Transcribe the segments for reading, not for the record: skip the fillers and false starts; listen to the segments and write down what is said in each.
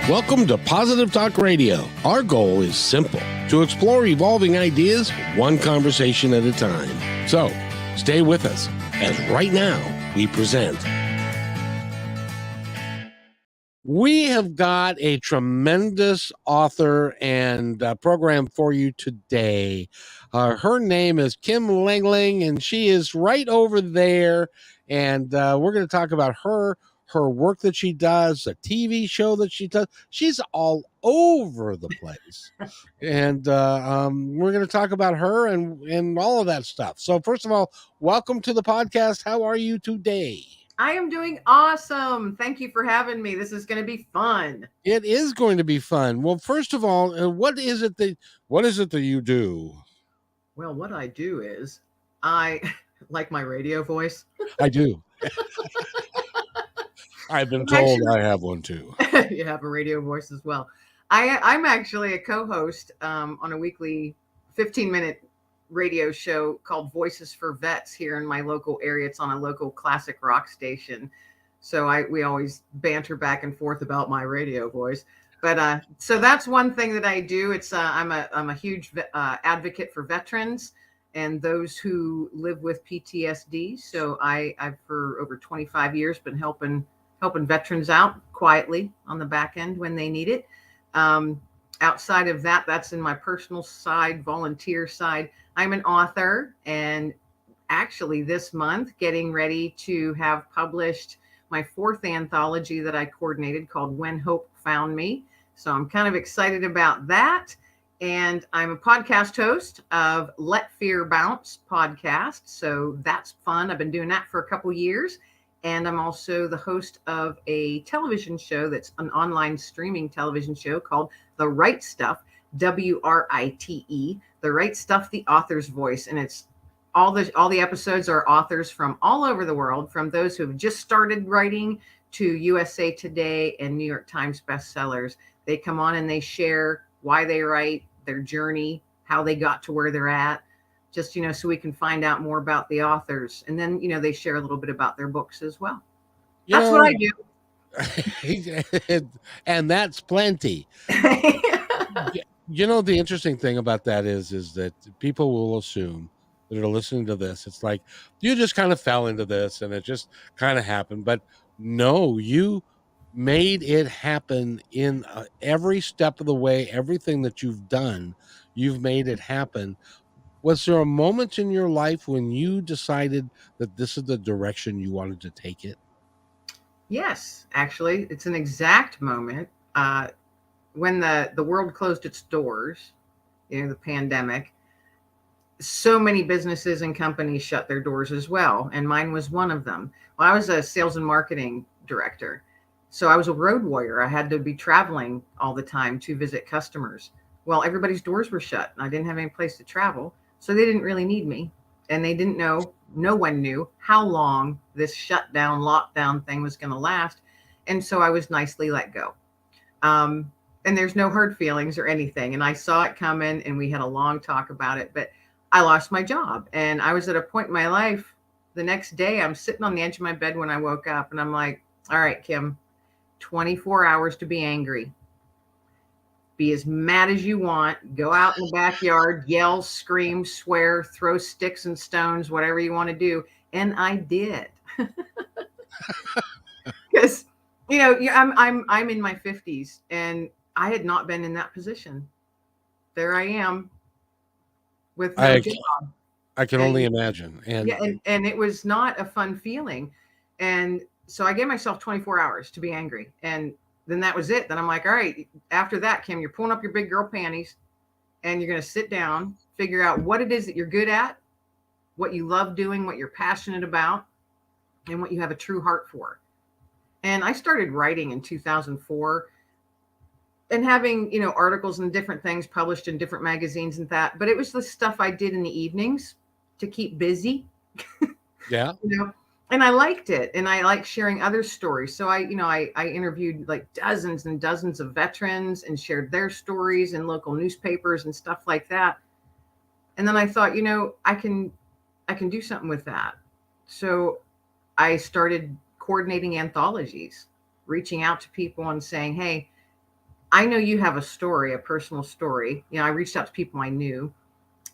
Welcome to Positive Talk Radio. Our goal is simple: to explore evolving ideas one conversation at a time. So, stay with us as right now we present. We have got a tremendous author and program for you today. Her name is Kim Lengling, and she is right over there. And we're going to talk about her work that she does, a TV show that she does. She's all over the place. And we're going to talk about her and all of that stuff. So first of all, welcome to the podcast. How are you today? I am doing awesome. Thank you for having me. This is going to be fun. It is going to be fun. Well, first of all, what is it that you do? Well, what I do is I like my radio voice. I do. I've been told I have one too. You have a radio voice as well. I'm actually a co-host on a weekly 15-minute radio show called Voices for Vets here in my local area. It's on a local classic rock station. So we always banter back and forth about my radio voice. But so that's one thing that I do. It's I'm a huge advocate for veterans and those who live with PTSD. So I've for over 25 years been helping veterans out quietly on the back end when they need it. Outside of that, that's in my personal side, volunteer side. I'm an author, and actually this month getting ready to have published my 4th anthology that I coordinated called When Hope Found Me. So I'm kind of excited about that. And I'm a podcast host of Let Fear Bounce podcast. So that's fun. I've been doing that for a couple years. And I'm also the host of a television show that's an online streaming television show called The Right Stuff, WRITE, The Right Stuff, the author's voice. And it's all the episodes are authors from all over the world, from those who have just started writing to USA Today and New York Times bestsellers. They come on and they share why they write, their journey, how they got to where they're at. Just, so we can find out more about the authors. And then, they share a little bit about their books as well. That's what I do. And that's plenty. The interesting thing about that is that people will assume that are listening to this, it's like, you just kind of fell into this and it just kind of happened. But no, you made it happen in every step of the way. Everything that you've done, you've made it happen. Was there a moment in your life when you decided that this is the direction you wanted to take it? Yes, actually, it's an exact moment. When the world closed its doors, the pandemic, so many businesses and companies shut their doors as well. And mine was one of them. Well, I was a sales and marketing director. So I was a road warrior. I had to be traveling all the time to visit customers. Well, everybody's doors were shut and I didn't have any place to travel. So they didn't really need me. And they didn't know, no one knew how long this shutdown, lockdown thing was going to last. And so I was nicely let go. And there's no hard feelings or anything. And I saw it coming and we had a long talk about it, but I lost my job. And I was at a point in my life, the next day, I'm sitting on the edge of my bed when I woke up and I'm like, all right, Kim, 24 hours to be angry. Be as mad as you want. Go out in the backyard, yell, scream, swear, throw sticks and stones, whatever you want to do. And I did. Because, I'm in my 50s and I had not been in that position. There I am with no job. I can only imagine. And it was not a fun feeling. And so I gave myself 24 hours to be angry. And then that was it. Then I'm like, all right, after that, Kim, you're pulling up your big girl panties and you're going to sit down, figure out what it is that you're good at, what you love doing, what you're passionate about, and what you have a true heart for. And I started writing in 2004 and having, articles and different things published in different magazines and that, but it was the stuff I did in the evenings to keep busy. Yeah. And I liked it. And I like sharing other stories. So I interviewed like dozens and dozens of veterans and shared their stories in local newspapers and stuff like that. And then I thought, I can do something with that. So I started coordinating anthologies, reaching out to people and saying, hey, I know you have a story, a personal story. You know, I reached out to people I knew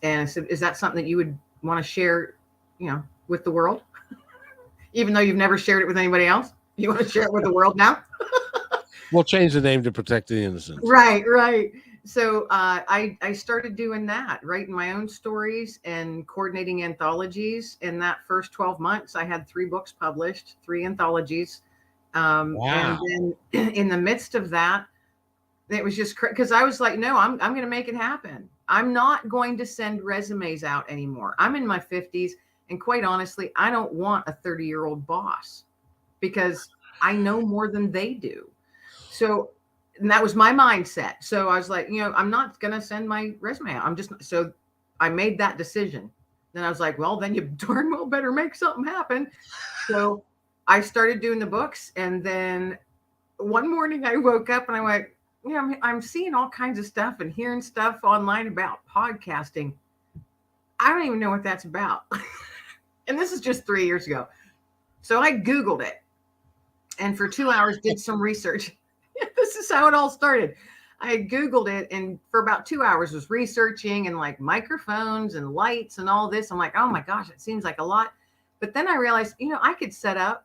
and I said, is that something that you would want to share, you know, with the world? Even though you've never shared it with anybody else? You want to share it with the world now? We'll change the name to protect the innocent. Right. So I started doing that, writing my own stories and coordinating anthologies. In that first 12 months, I had 3 books published, 3 anthologies. And Wow. then in the midst of that, it was just because I was like, no, I'm going to make it happen. I'm not going to send resumes out anymore. I'm in my 50s. And quite honestly, I don't want a 30-year-old boss because I know more than they do. So, and that was my mindset. So I was like, you know, I'm not going to send my resume out. So I made that decision. Then I was like, well, then you darn well better make something happen. So I started doing the books. And then one morning I woke up and I went, you know, I'm seeing all kinds of stuff and hearing stuff online about podcasting. I don't even know what that's about. And this is just 3 years ago. So I Googled it and for 2 hours did some research. This is how it all started. I Googled it and for about 2 hours was researching and like microphones and lights and all this. I'm like, oh my gosh, it seems like a lot. But then I realized, you know, I could set up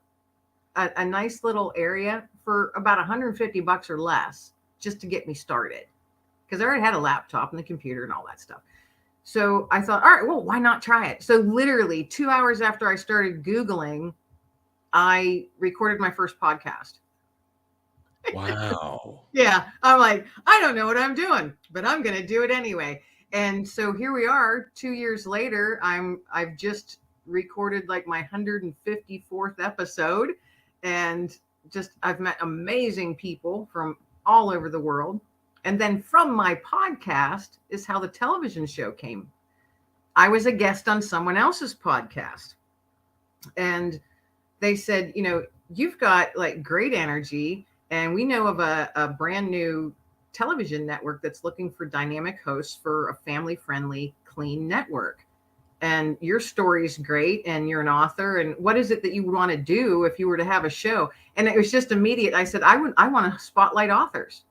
a nice little area for about $150 or less just to get me started. Because I already had a laptop and the computer and all that stuff. So I thought, all right, well, why not try it? So literally 2 hours after I started Googling, I recorded my first podcast. Wow. Yeah. I'm like, I don't know what I'm doing, but I'm going to do it anyway. And so here we are 2 years later. I've just recorded like my 154th episode and just, I've met amazing people from all over the world. And then from my podcast is how the television show came. I was a guest on someone else's podcast and they said, you know, you've got like great energy. And we know of a brand new television network that's looking for dynamic hosts for a family-friendly, clean network. And your story is great and you're an author. And what is it that you would want to do if you were to have a show? And it was just immediate. I said, I want to spotlight authors.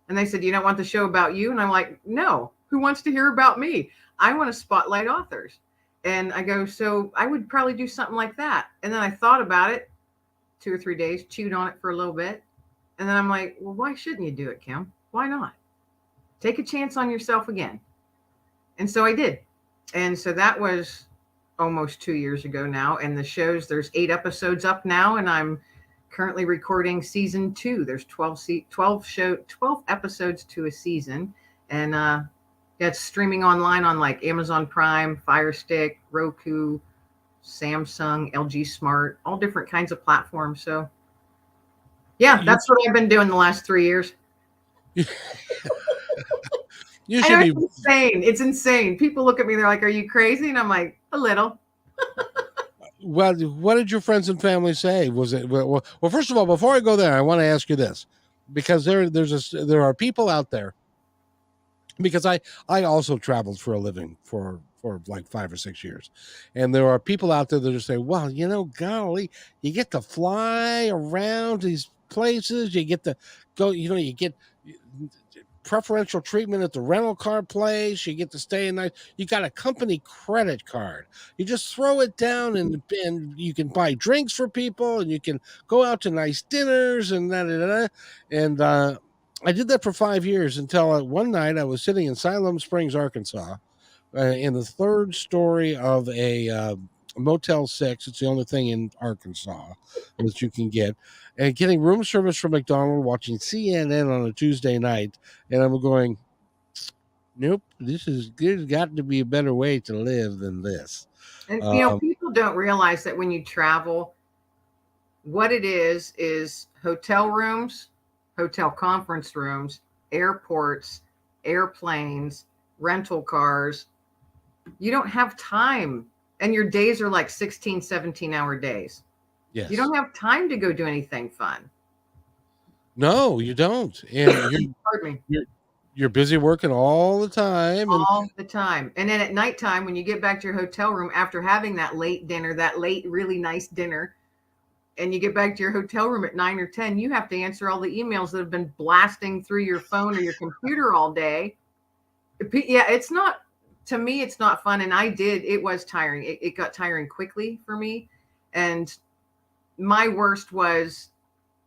And they said, you don't want the show about you? And I'm like, no, who wants to hear about me? I want to spotlight authors. And I go, so I would probably do something like that. And then I thought about it 2 or 3 days, chewed on it for a little bit. And then I'm like, well, why shouldn't you do it, Kim? Why not? Take a chance on yourself again. And so I did. And so that was almost 2 years ago now. And the shows, there's 8 episodes up now. And I'm currently recording season 2. There's 12 episodes to a season. And it's streaming online on like Amazon Prime, Fire Stick, Roku, Samsung, LG Smart, all different kinds of platforms. So yeah, that's what I've been doing the last 3 years. You I should know, be. it's insane. It's insane. People look at me, they're like, are you crazy? And I'm like, a little. Well, what did your friends and family say? Was it well? First of all, before I go there, I want to ask you this, because there are people out there. Because I also traveled for a living for like 5 or 6 years, and there are people out there that just say, well, you know, golly, you get to fly around these places, you get to go, you know, you get preferential treatment at the rental car place, you get to stay in night, you got a company credit card, you just throw it down and you can buy drinks for people and you can go out to nice dinners and and I did that for 5 years until one night I was sitting in Siloam Springs, Arkansas, in the 3rd story of a Motel 6. It's the only thing in Arkansas that you can get, and getting room service from McDonald's, watching CNN on a Tuesday night, and I'm going, nope, there's got to be a better way to live than this. And, you know, people don't realize that when you travel, what it is hotel rooms, hotel conference rooms, airports, airplanes, rental cars. You don't have time. And your days are like 16, 17-hour days. Yes. You don't have time to go do anything fun. No, you don't. And Pardon me. You're busy working all the time. All the time. And then at nighttime, when you get back to your hotel room after having that late dinner, that late, really nice dinner, and you get back to your hotel room at 9 or 10, you have to answer all the emails that have been blasting through your phone or your computer all day. Yeah, it's not, to me, it's not fun. And it was tiring. It got tiring quickly for me. And my worst was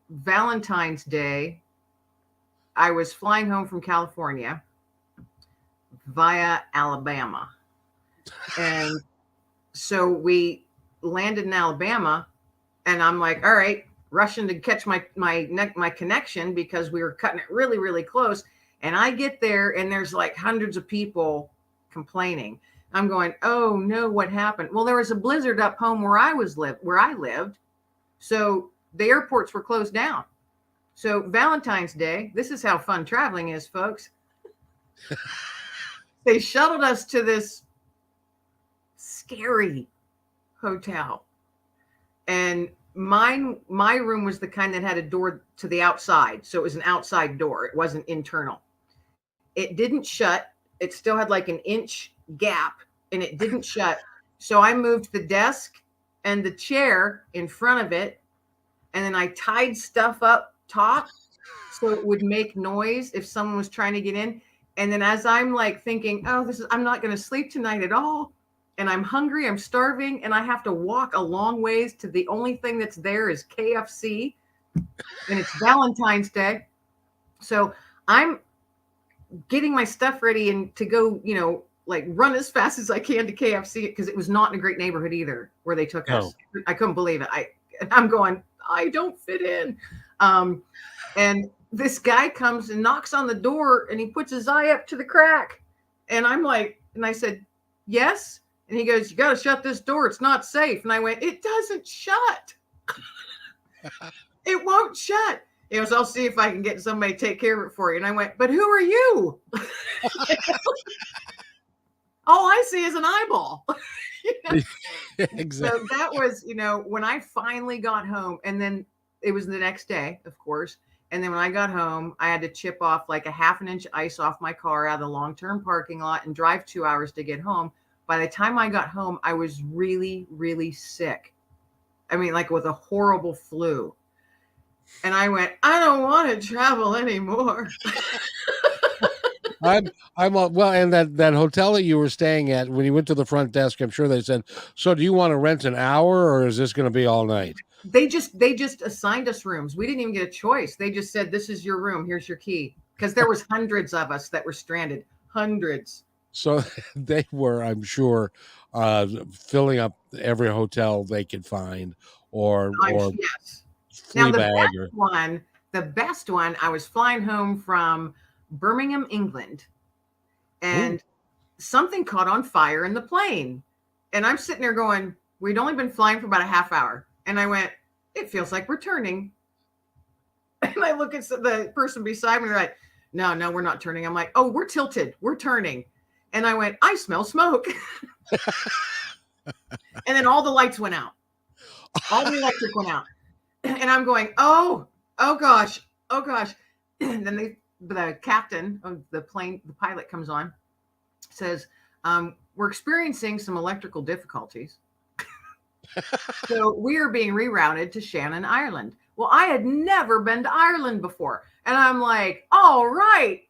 Valentine's Day. I was flying home from California via Alabama. And so we landed in Alabama, and I'm like, all right, rushing to catch my connection because we were cutting it really, really close. And I get there, and there's like hundreds of people complaining. I'm going, oh no, what happened? Well, there was a blizzard up home where I lived. So the airports were closed down. So Valentine's Day, this is how fun traveling is, folks. They shuttled us to this scary hotel. And my room was the kind that had a door to the outside. So it was an outside door. It wasn't internal. It didn't shut. It still had like an inch gap, and it didn't shut. So I moved the desk and the chair in front of it. And then I tied stuff up top so it would make noise if someone was trying to get in. And then as I'm like thinking, oh, I'm not going to sleep tonight at all. And I'm hungry, I'm starving, and I have to walk a long ways to the only thing that's there is KFC. And it's Valentine's Day. So I'm getting my stuff ready and to go, like run as fast as I can to KFC, because it was not in a great neighborhood either where they took us. I couldn't believe it. I'm going, I don't fit in. And this guy comes and knocks on the door, and he puts his eye up to the crack. And I'm like, and I said, yes. And he goes, you got to shut this door. It's not safe. And I went, it doesn't shut. It won't shut. He goes, I'll see if I can get somebody to take care of it for you. And I went, but who are you? All I see is an eyeball. Exactly. So that was, when I finally got home, and then it was the next day, of course. And then when I got home, I had to chip off like a half an inch ice off my car out of the long-term parking lot and drive 2 hours to get home. By the time I got home, I was really, really sick. I mean, like with a horrible flu. And I went, I don't want to travel anymore. I'm well, and that hotel that you were staying at, when you went to the front desk, I'm sure they said, so do you want to rent an hour, or is this going to be all night? They just assigned us rooms. We didn't even get a choice. They just said, this is your room. Here's your key. Because there was hundreds of us that were stranded. Hundreds. So they were, I'm sure, filling up every hotel they could find, or yes. Now the best one, I was flying home from Birmingham, England, and something caught on fire in the plane. And I'm sitting there going, we'd only been flying for about a half hour. And I went, it feels like we're turning. And I look at the person beside me, they're like, no, we're not turning. I'm like, oh, we're tilted. We're turning. And I went, I smell smoke. And then all the lights went out. All the electric went out. And I'm going, oh gosh. And then the captain of the plane, the pilot comes on, says, we're experiencing some electrical difficulties. So we are being rerouted to Shannon, Ireland. Well, I had never been to Ireland before. And I'm like, all right,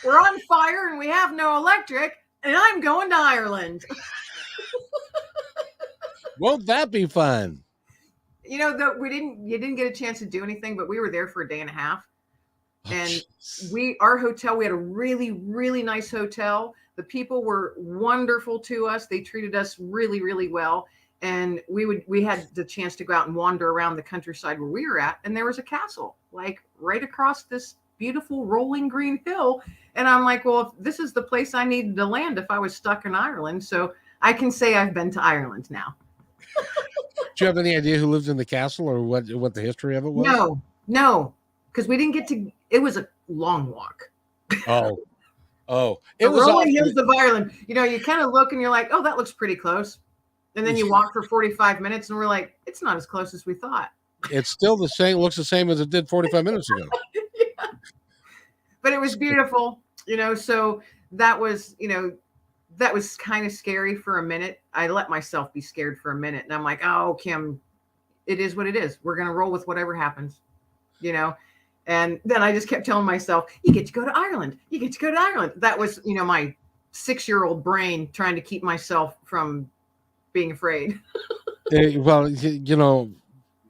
we're on fire and we have no electric, and I'm going to Ireland. Won't that be fun? You didn't get a chance to do anything, but we were there for a day and a half. And our hotel, we had a really, really nice hotel. The people were wonderful to us. They treated us really, really well. And we had the chance to go out and wander around the countryside where we were at. And there was a castle, like right across this beautiful rolling green hill. And I'm like, well, if this is the place I needed to land if I was stuck in Ireland. So I can say I've been to Ireland now. Do you have any idea who lived in the castle, or what the history of it was? No, because we didn't get to. It was a long walk. Oh, it was rolling hills of Ireland. You kind of look and you're like, oh, that looks pretty close. And then you walk for 45 minutes and we're like, it's not as close as we thought. It's still the same, looks the same as it did 45 minutes ago. Yeah. But it was beautiful, so that was kind of scary for a minute. I let myself be scared for a minute, and I'm like, oh, Kim, it is what it is. We're going to roll with whatever happens, you know? And then I just kept telling myself, you get to go to Ireland. You get to go to Ireland. That was, my 6-year-old brain trying to keep myself from being afraid. Well,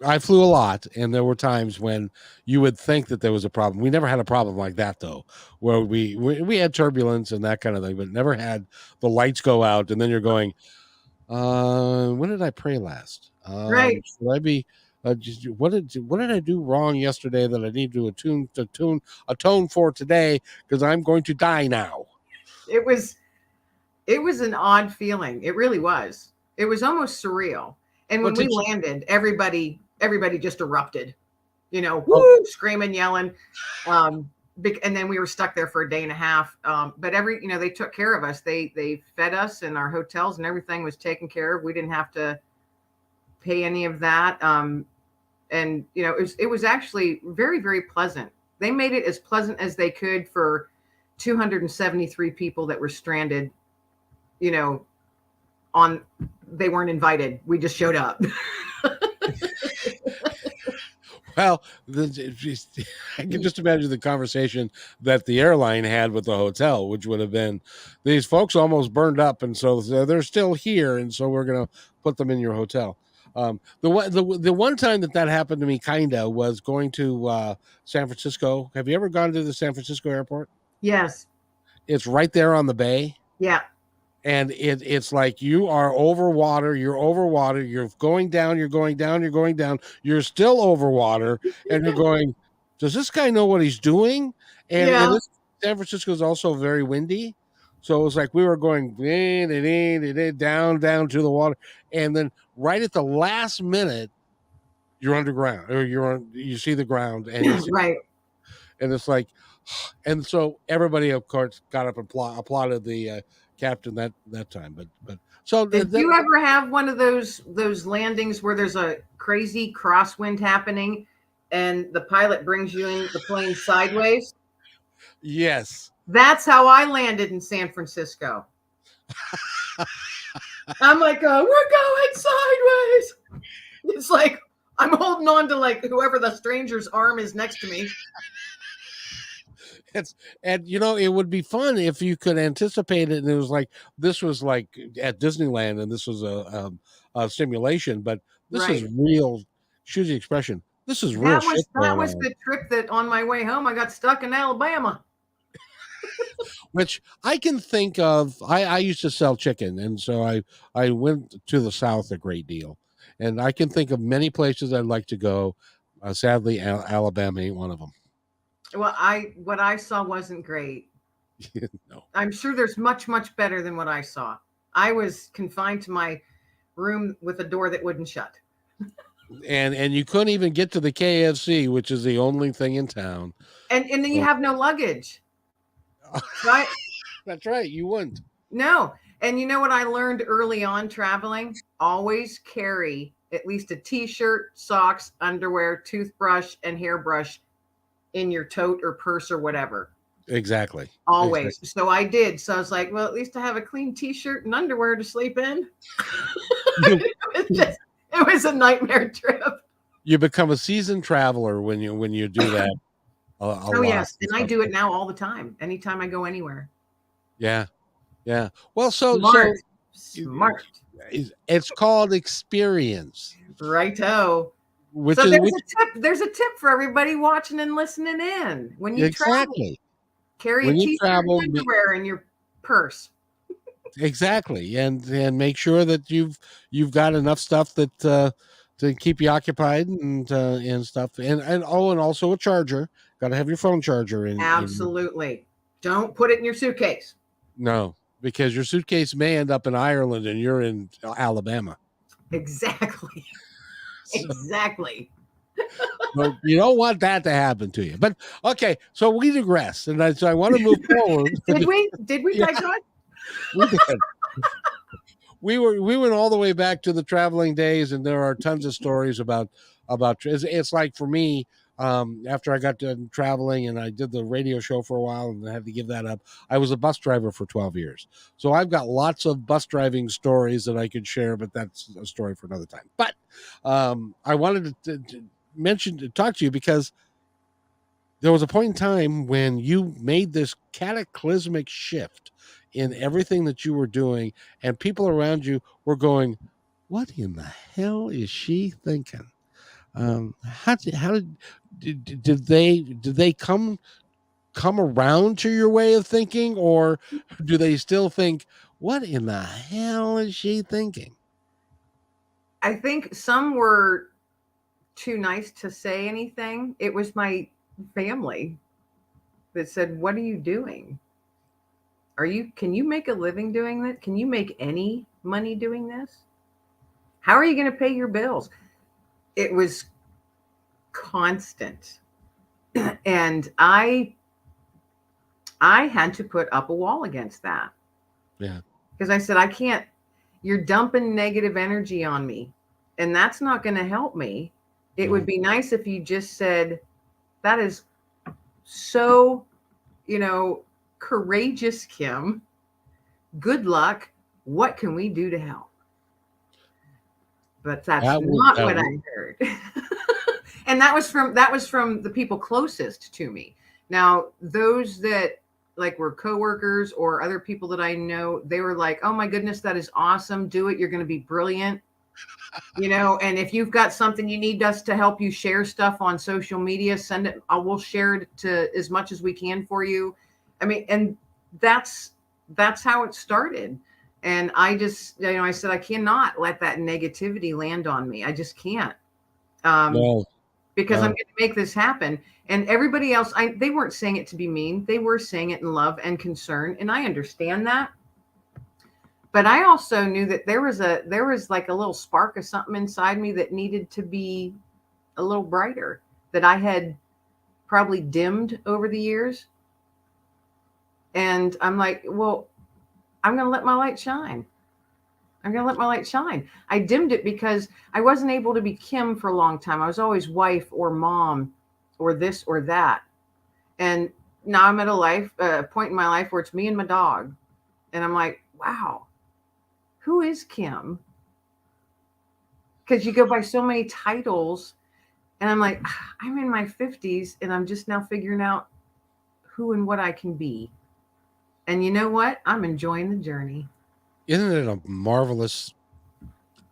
I flew a lot, and there were times when you would think that there was a problem. We never had a problem like that, though, where we had turbulence and that kind of thing, but never had the lights go out, and then you're going, when did I pray last? Right. Should I be? What did I do wrong yesterday that I need to atone for today, because I'm going to die now? It was an odd feeling. It really was. It was almost surreal. And when we landed, everybody just erupted, woo, screaming, yelling. And then we were stuck there for a day and a half. But they took care of us. They fed us, and our hotels and everything was taken care of. We didn't have to pay any of that. It was actually very, very pleasant. They made it as pleasant as they could for 273 people that were stranded, they weren't invited. We just showed up. Well, I can just imagine the conversation that the airline had with the hotel, which would have been, these folks almost burned up, and so they're still here, and so we're going to put them in your hotel. The one time that happened to me was going to San Francisco. Have you ever gone to the San Francisco airport? Yes. It's right there on the bay. Yeah. And it's like you are over water, you're going down, you're still over water, and you're going, does this guy know what he's doing? And San Francisco is also very windy. So it was like we were going down to the water, and then right at the last minute, you're underground, or you see the ground, and right. And it's like, and so everybody, of course, got up and applauded the captain that time. But so did you ever have one of those landings where there's a crazy crosswind happening, and the pilot brings you in the plane sideways? Yes. That's how I landed in San Francisco. I'm like, we're going sideways. It's like I'm holding on to like whoever the stranger's arm is next to me. It would be fun if you could anticipate it, and it was like this was like at Disneyland, and this was a simulation, but this is real. Excuse the expression. This is real. That was the trip that on my way home I got stuck in Alabama. Which I can think of. I used to sell chicken, and so I went to the South a great deal, and I can think of many places I'd like to go. Sadly, Alabama ain't one of them. Well, what I saw wasn't great. No. I'm sure there's much, much better than what I saw. I was confined to my room with a door that wouldn't shut. And you couldn't even get to the KFC, which is the only thing in town. And then you have no luggage. Right? That's right. You wouldn't. No. And you know what I learned early on traveling? Always carry at least a t-shirt, socks, underwear, toothbrush, and hairbrush in your tote or purse or whatever. Exactly. Always. Exactly. So I did. So I was like, well, at least I have a clean t-shirt and underwear to sleep in. It was a nightmare trip. You become a seasoned traveler when you do that. Yes. And I do it now all the time. Anytime I go anywhere. Yeah. Yeah. Well, so smart. It's called experience. Righto. There's a tip for everybody watching and listening in. When you travel, carry a t-shirt and underwear in your purse. Exactly, and make sure that you've got enough stuff that to keep you occupied and stuff, and also a charger. Got to have your phone charger in. Absolutely. Don't put it in your suitcase. No, because your suitcase may end up in Ireland and you're in Alabama. Exactly. Exactly. Well, you don't want that to happen to you. But okay, so we digress, and so I want to move forward. Did we digress? We did. We went all the way back to the traveling days, and there are tons of stories about. It's like for me, After I got done traveling and I did the radio show for a while and I had to give that up, I was a bus driver for 12 years. So I've got lots of bus driving stories that I could share, but that's a story for another time. But I wanted to talk to you because there was a point in time when you made this cataclysmic shift in everything that you were doing, and people around you were going, "What in the hell is she thinking?" How did they come around to your way of thinking, or do they still think, "What in the hell is she thinking?" I think some were too nice to say anything. It was my family that said, "What are you doing? Can you make a living doing this? Can you make any money doing this? How are you going to pay your bills?" It was constant. And I had to put up a wall against that. Yeah. Because I said, I can't, you're dumping negative energy on me, and that's not going to help me. It would be nice if you just said, that is so, courageous, Kim. Good luck. What can we do to help? But that's not what I heard. And that was from the people closest to me. Now, those that like were coworkers or other people that I know, they were like, "Oh my goodness, that is awesome. Do it. You're going to be brilliant." And if you've got something you need us to help you share stuff on social media, send it. We'll share it to as much as we can for you. I mean, and that's how it started. And I just, I said, I cannot let that negativity land on me. I just can't. No. Because I'm going to make this happen. And everybody else, they weren't saying it to be mean. They were saying it in love and concern. And I understand that. But I also knew that there was like a little spark of something inside me that needed to be a little brighter, that I had probably dimmed over the years. And I'm like, well, I'm going to let my light shine. I'm going to let my light shine. I dimmed it because I wasn't able to be Kim for a long time. I was always wife or mom or this or that. And now I'm at a point in my life where it's me and my dog. And I'm like, wow, who is Kim? Because you go by so many titles. And I'm like, I'm in my 50s and I'm just now figuring out who and what I can be. And you know what? I'm enjoying the journey. Isn't it a marvelous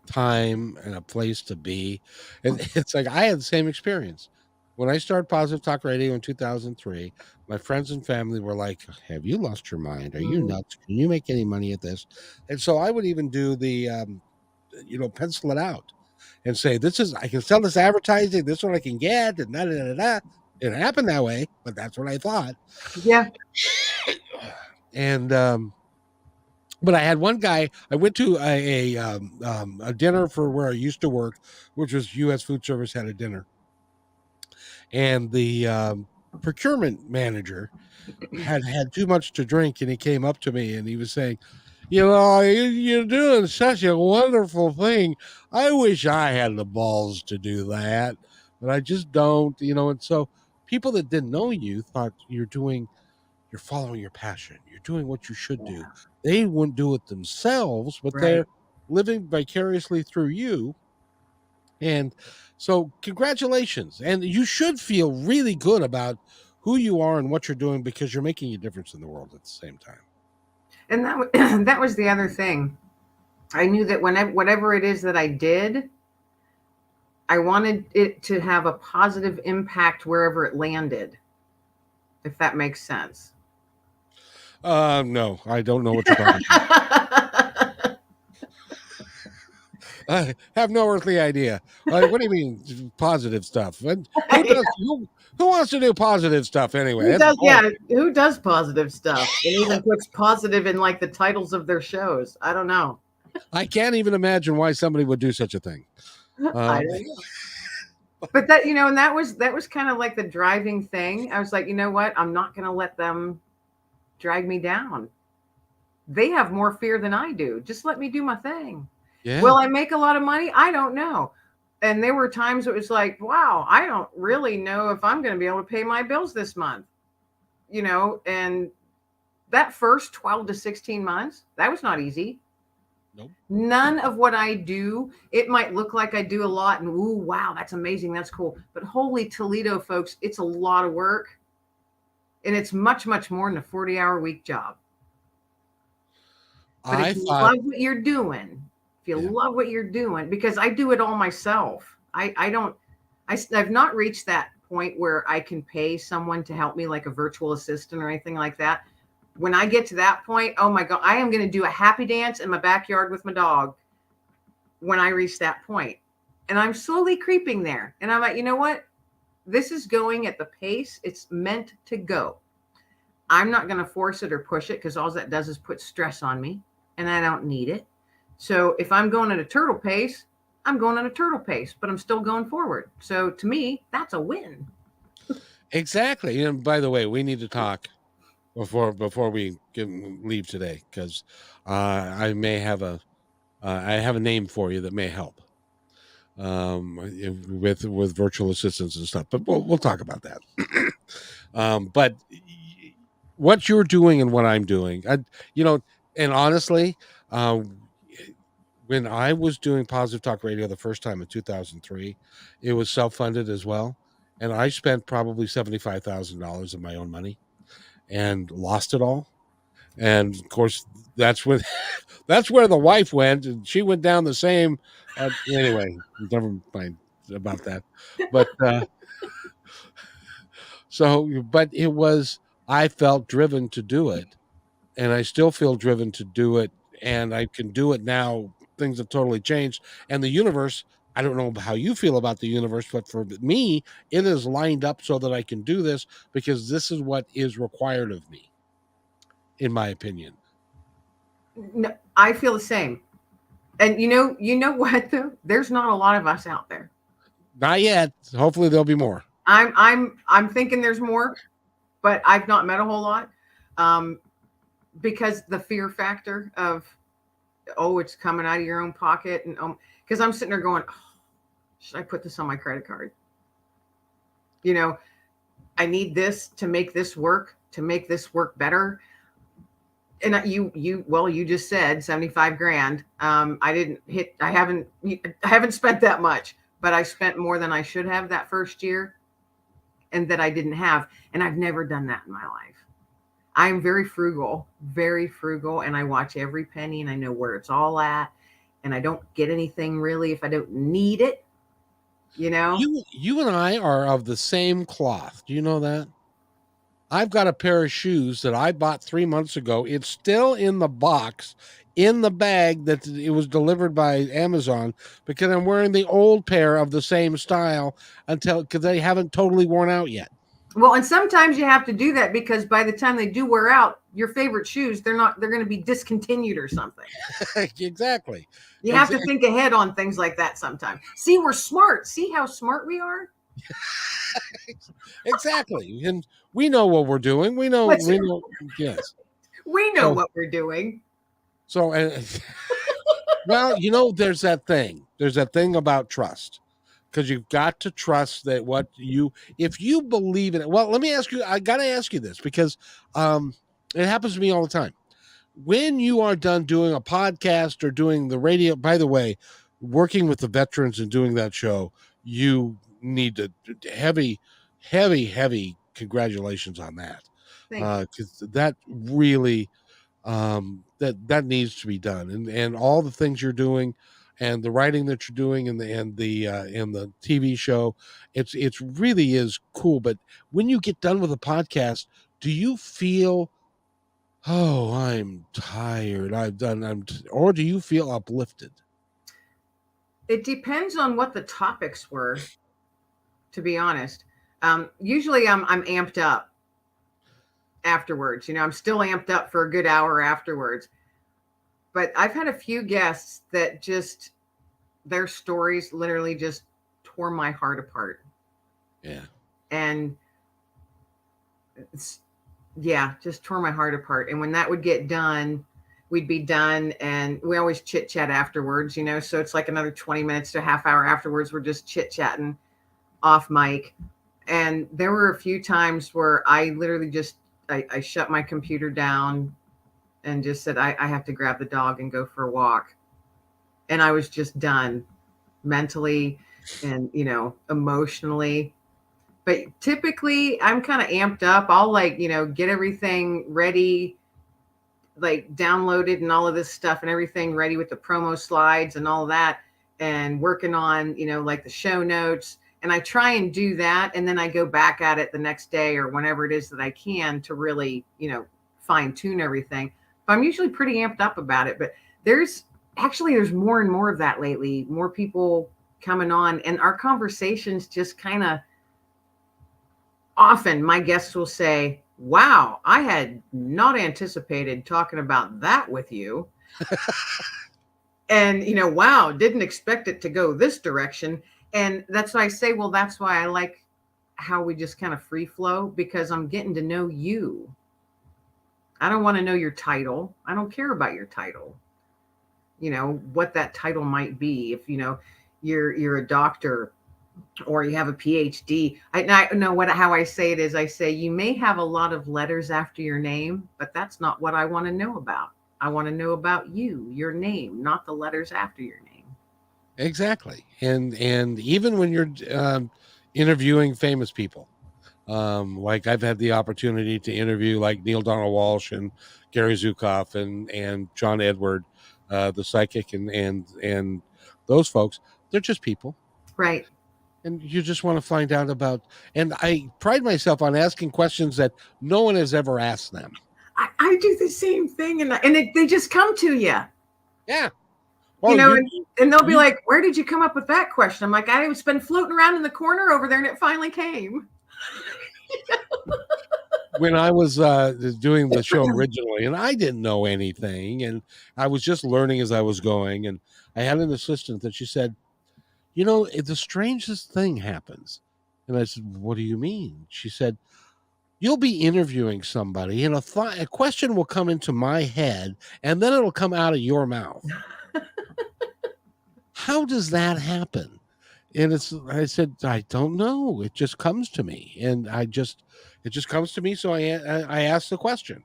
time and a place to be? And it's like I had the same experience. When I started Positive Talk Radio in 2003, my friends and family were like, "Have you lost your mind? Are you nuts? Can you make any money at this?" And so I would even do the, pencil it out and say, I can sell this advertising. This is what I can get. And da, da, da, da. It happened that way, but that's what I thought. Yeah. And, but I had one guy. I went to a dinner for where I used to work, which was U.S. Food Service had a dinner, and the procurement manager had too much to drink, and he came up to me and he was saying, "You're doing such a wonderful thing. I wish I had the balls to do that, but I just don't." And so people that didn't know you thought you're following your passion. You're doing what you should do. They wouldn't do it themselves, but they're living vicariously through you. And so, congratulations. And you should feel really good about who you are and what you're doing because you're making a difference in the world at the same time. And that was the other thing. I knew that whatever it is that I did, I wanted it to have a positive impact wherever it landed, if that makes sense. No, I don't know what you're talking about. I have no earthly idea. What do you mean positive stuff? Who wants to do positive stuff anyway? Who does positive stuff and even puts positive in like the titles of their shows? I don't know. I can't even imagine why somebody would do such a thing. I don't know. But that, and that was kind of like the driving thing. I was like, you know what? I'm not going to let them drag me down. They have more fear than I do. Just let me do my thing. Yeah. Will I make a lot of money? I don't know. And there were times it was like, wow, I don't really know if I'm going to be able to pay my bills this month, and that first 12 to 16 months, that was not easy. Nope. None of what I do, it might look like I do a lot and ooh, wow, that's amazing, that's cool. But holy Toledo, folks, it's a lot of work. And it's much, much more than a 40-hour week job. But I if you thought, love what you're doing, yeah, because I do it all myself. I've not reached that point where I can pay someone to help me like a virtual assistant or anything like that. When I get to that point, oh my God, I am going to do a happy dance in my backyard with my dog when I reach that point. And I'm slowly creeping there. And I'm like, you know what? This is going at the pace it's meant to go. I'm not going to force it or push it because all that does is put stress on me and I don't need it. So if I'm going at a turtle pace, I'm going at a turtle pace, but I'm still going forward. So to me, that's a win. exactly. And by the way, we need to talk before we leave today, because I may have I have a name for you that may help with virtual assistants and stuff. But we'll talk about that. But what you're doing and what I'm doing, and honestly, when I was doing Positive Talk Radio the first time in 2003, it was self-funded as well, and I spent probably $75,000 of my own money and lost it all. And of course, that's when that's where the wife went, and she went down the same. Anyway, never mind about that. But but it was, I felt driven to do it, and I still feel driven to do it, and I can do it now. Things have totally changed, and the universe. I don't know how you feel about the universe, but for me, it is lined up so that I can do this because this is what is required of me, in my opinion. No, I feel the same. And you know what though? There's not a lot of us out there. Not yet. Hopefully, there'll be more. I'm thinking there's more, but I've not met a whole lot. Um, because the fear factor of, oh, it's coming out of your own pocket, and because I'm sitting there going, oh, should I put this on my credit card? I need this to make this work, better. And you just said 75 grand. I haven't spent that much, but I spent more than I should have that first year, and that I didn't have. And I've never done that in my life. I'm very frugal, and I watch every penny and I know where it's all at. And I don't get anything really if I don't need it, You and I are of the same cloth. Do you know that? I've got a pair of shoes that I bought 3 months ago. It's still in the box, in the bag that it was delivered by Amazon, because I'm wearing the old pair of the same style because they haven't totally worn out yet. Well, and sometimes you have to do that because by the time they do wear out, your favorite shoes, they're going to be discontinued or something. Exactly. You have to think ahead on things like that sometimes. See, we're smart. See how smart we are? Exactly. And we know what we're doing. We know, yes. We know what we're doing. So, well, there's that thing. There's that thing about trust. Because you've got to trust that if you believe in it. Well, let me ask you, I got to ask you this because it happens to me all the time. When you are done doing a podcast or doing the radio, by the way, working with the veterans and doing that show, you need to heavy congratulations on that. Because that really, that needs to be done, and all the things you're doing and the writing that you're doing and the TV show, it's really is cool. But when you get done with a podcast, do you feel, oh, I'm tired, or do you feel uplifted? It depends on what the topics were, to be honest. Usually I'm amped up afterwards. I'm still amped up for a good hour afterwards. But I've had a few guests that just, their stories literally just tore my heart apart. Yeah. And just tore my heart apart. And when that would get done, we'd be done, and we always chit chat afterwards, so it's like another 20 minutes to a half hour afterwards. We're just chit chatting off mic. And there were a few times where I literally just, I shut my computer down and just said, I have to grab the dog and go for a walk. And I was just done mentally and, emotionally. But typically I'm kind of amped up. I'll get everything ready, like downloaded and all of this stuff and everything ready with the promo slides and all that, and working on, like the show notes. And I try and do that. And then I go back at it the next day or whenever it is that I can to really, fine tune everything. But I'm usually pretty amped up about it. But there's more and more of that lately, more people coming on, and our conversations just kind of, often my guests will say, wow, I had not anticipated talking about that with you. And, wow, didn't expect it to go this direction. And that's why I say, well, that's why I like how we just kind of free flow, because I'm getting to know you. I don't want to know your title. I don't care about your title. What that title might be. If, you're a doctor or you have a PhD. I know how I say it is, I say, you may have a lot of letters after your name, but that's not what I want to know about. I want to know about you, your name, not the letters after your name. Exactly. And even when you're interviewing famous people, like I've had the opportunity to interview like Neil Donald Walsh and Gary Zukav and John Edward, the psychic, and those folks. They're just people. Right. And you just want to find out about, and I pride myself on asking questions that no one has ever asked them. I do the same thing, and they just come to you. Yeah. Well, and they'll be like, where did you come up with that question? I'm like, I was been floating around in the corner over there, and it finally came. When I was doing the show originally, and I didn't know anything, and I was just learning as I was going, and I had an assistant that she said, the strangest thing happens. And I said, what do you mean? She said, you'll be interviewing somebody and a question will come into my head and then it'll come out of your mouth. How does that happen? And I said, I don't know. It just comes to me. And it just comes to me. So I asked the question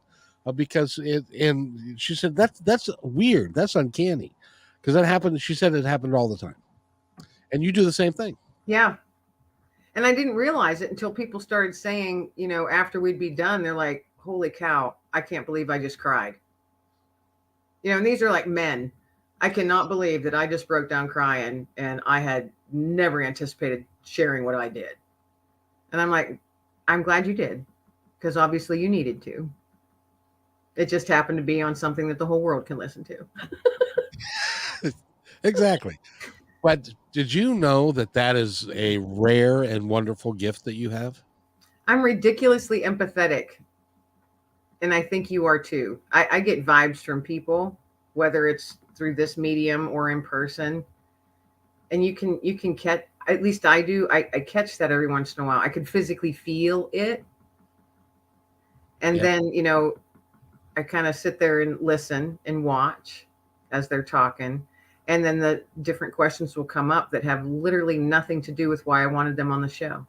because and she said, that's weird. That's uncanny. Because that happened. She said it happened all the time. And you do the same thing. Yeah. And I didn't realize it until people started saying, after we'd be done, they're like, holy cow, I can't believe I just cried. And these are like men. I cannot believe that I just broke down crying and I had never anticipated sharing what I did. And I'm like, I'm glad you did, because obviously you needed to. It just happened to be on something that the whole world can listen to. Exactly. But did you know that is a rare and wonderful gift that you have? I'm ridiculously empathetic. And I think you are too. I get vibes from people, whether it's through this medium or in person. And you can catch, at least I do. I catch that every once in a while. I could physically feel it. And then, I kind of sit there and listen and watch as they're talking. And then the different questions will come up that have literally nothing to do with why I wanted them on the show.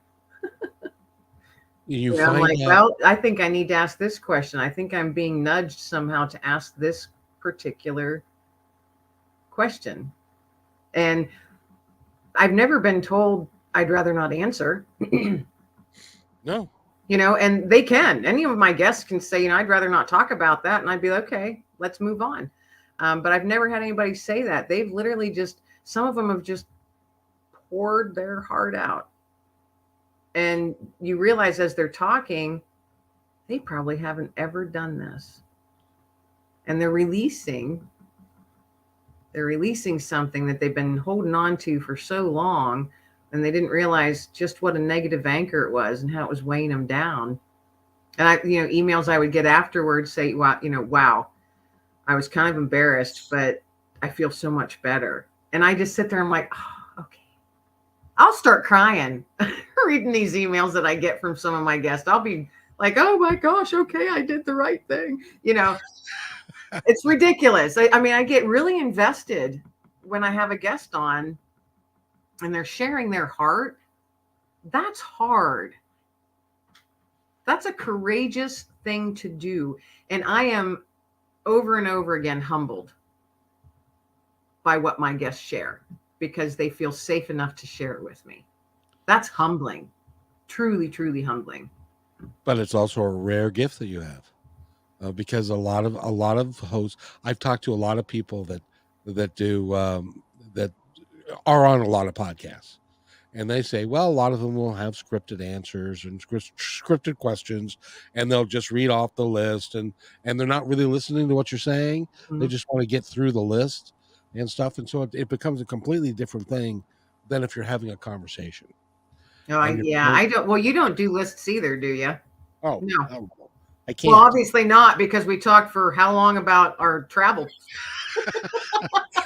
I'm like, well, I think I need to ask this question. I think I'm being nudged somehow to ask this particular question. And I've never been told I'd rather not answer. No. And they can. Any of my guests can say, I'd rather not talk about that. And I'd be like, okay, let's move on. But I've never had anybody say that. They've literally some of them have just poured their heart out. And you realize as they're talking, they probably haven't ever done this. And they're releasing something that they've been holding on to for so long, and they didn't realize just what a negative anchor it was and how it was weighing them down. And emails I would get afterwards say, wow, I was kind of embarrassed, but I feel so much better. And I just sit there and I'm like, oh, okay. I'll start crying reading these emails that I get from some of my guests. I'll be like, oh my gosh, okay, I did the right thing. It's ridiculous. I mean, I get really invested when I have a guest on and they're sharing their heart. That's hard. That's a courageous thing to do. And I am over and over again humbled by what my guests share because they feel safe enough to share it with me. That's humbling. Truly, truly humbling. But it's also a rare gift that you have, because a lot of hosts. I've talked to a lot of people that do that are on a lot of podcasts, and they say, well, a lot of them will have scripted answers and scripted questions, and they'll just read off the list, and they're not really listening to what you're saying. They Mhm. just want to get through the list and stuff, and so it becomes a completely different thing than if you're having a conversation No, and you're yeah, trying. I don't. Well, you don't do lists either, do you? Oh, No. oh, I Well, can't. obviously not because we talked for how long about our travel.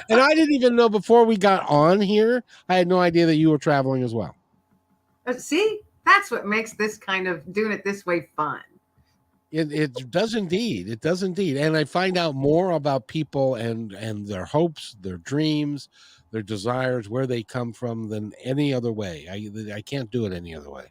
And I didn't even know before we got on here. I had no idea that you were traveling as well. See, that's what makes this kind of doing it this way fun. It does indeed. It does indeed. And I find out more about people and their hopes, their dreams, their desires, where they come from than any other way. I can't do it any other way.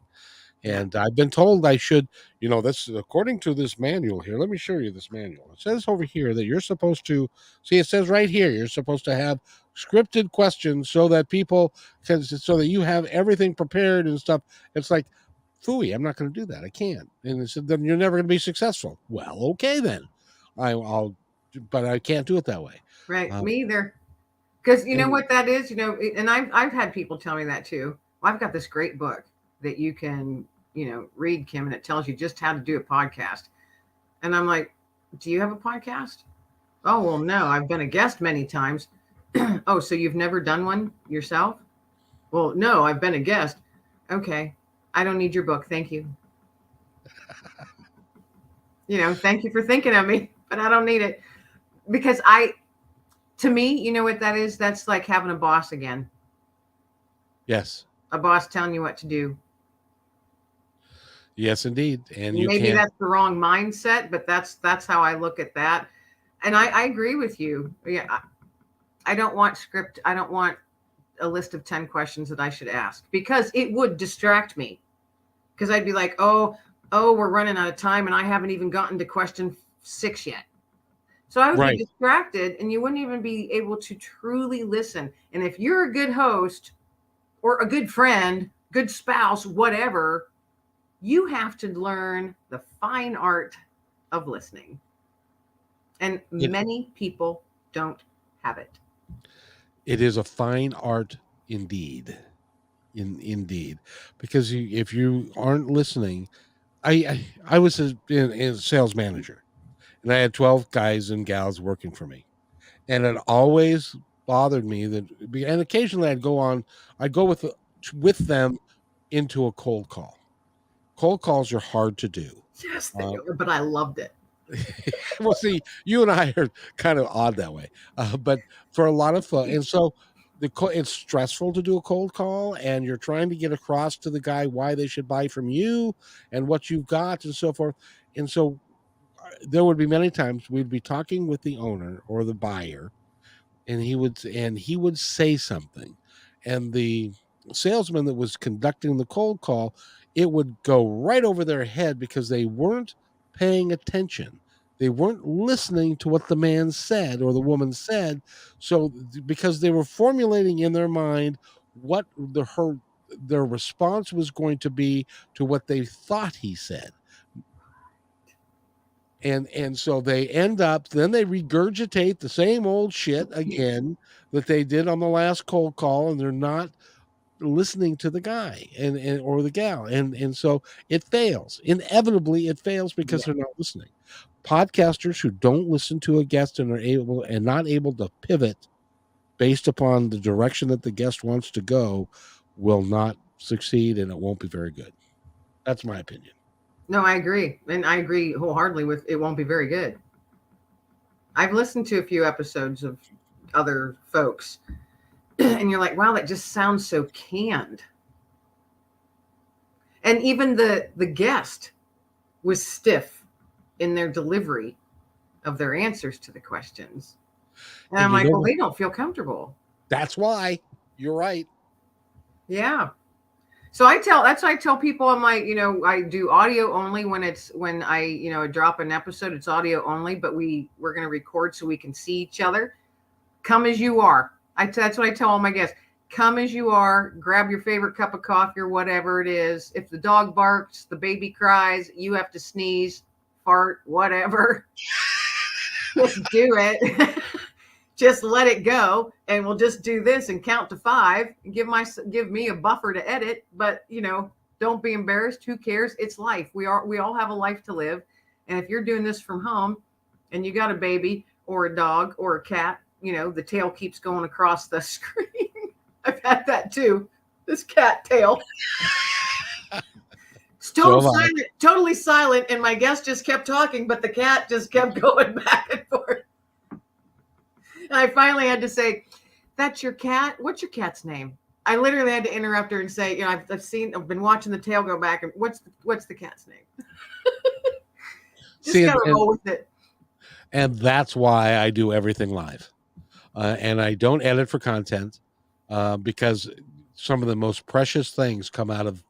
Yeah. And I've been told I should, this according to this manual here. Let me show you this manual. It says over here that you're supposed to see, it says right here, you're supposed to have scripted questions so that people can, so that you have everything prepared and stuff. It's like, phooey, I'm not going to do that. I can't. And it said, then you're never going to be successful. Well, okay, then I'll, but I can't do it that way. Right. Um, Me either. Because you know and what that is, and I've had people tell me that too. Well, I've got this great book that you can, read, Kim, and it tells you just how to do a podcast. And I'm like, do you have a podcast? Oh, well, no, I've been a guest many times. Oh, so you've never done one yourself? Well, no, I've been a guest. Okay. I don't need your book. Thank you. Thank you for thinking of me, but I don't need it because to me, you know what that is? That's like having a boss again, yes, a boss telling you what to do. yes, indeed. And you Maybe can't. that's the wrong mindset, but that's how I look at that. And I agree with you. Yeah. I don't want script. I don't want a list of 10 questions that I should ask because it would distract me. Because I'd be like, oh, we're running out of time and I haven't even gotten to question 6 yet. So I would be Right. distracted and you wouldn't even be able to truly listen. And if you're a good host or a good friend, good spouse, whatever, you have to learn the fine art of listening. And It many people don't have it. it is a fine art indeed. Indeed, because if you aren't listening, I was a sales manager, and I had 12 guys and gals working for me, and it always bothered me that, and occasionally I'd go with them into a cold call. Cold calls are hard to do. Yes, they Uh, are, but I loved it. well, see, you and I are kind of odd that way, but for a lot of fun, and so it's stressful to do a cold call, and you're trying to get across to the guy why they should buy from you and what you've got and so forth. And so there would be many times we'd be talking with the owner or the buyer, and he would say something, and the salesman that was conducting the cold call, it would go right over their head because they weren't paying attention, they weren't listening to what the man said or the woman said. So because they were formulating in their mind what their response was going to be to what they thought he said, and so they end up, then they regurgitate the same old shit again that they did on the last cold call, and they're not listening to the guy and or the gal, and so it fails. Inevitably it fails because Yeah. they're not listening. Podcasters who don't listen to a guest and are able and not able to pivot based upon the direction that the guest wants to go will not succeed, and it won't be very good. That's my opinion. No, I agree. And I agree wholeheartedly with it won't be very good. I've listened to a few episodes of other folks, and you're like, wow, that just sounds so canned. And even the guest was stiff in their delivery. of their answers to the questions. And And I'm you like, know well, what? they don't feel comfortable. That's why. You're right. Yeah. So that's why I tell people, I'm like, I do audio only when I drop an episode, it's audio only, but we're going to record so we can see each other. Come as you are. That's what I tell all my guests. Come as you are, grab your favorite cup of coffee or whatever it is. If the dog barks, the baby cries, you have to sneeze, fart, whatever, just do it. Just let it go, and we'll just do this and count to 5 and give me a buffer to edit. But don't be embarrassed. Who cares? It's life. We all have a life to live. And if you're doing this from home and you got a baby or a dog or a cat, the tail keeps going across the screen. I've had that too. This cat tail. Totally silent, and my guest just kept talking, but the cat just kept going back and forth. And I finally had to say, "That's your cat? What's your cat's name?" I literally had to interrupt her and say, I've been watching the tail go back, and what's the cat's name? Just gotta roll with it. And that's why I do everything live, and I don't edit for content, because some of the most precious things come out of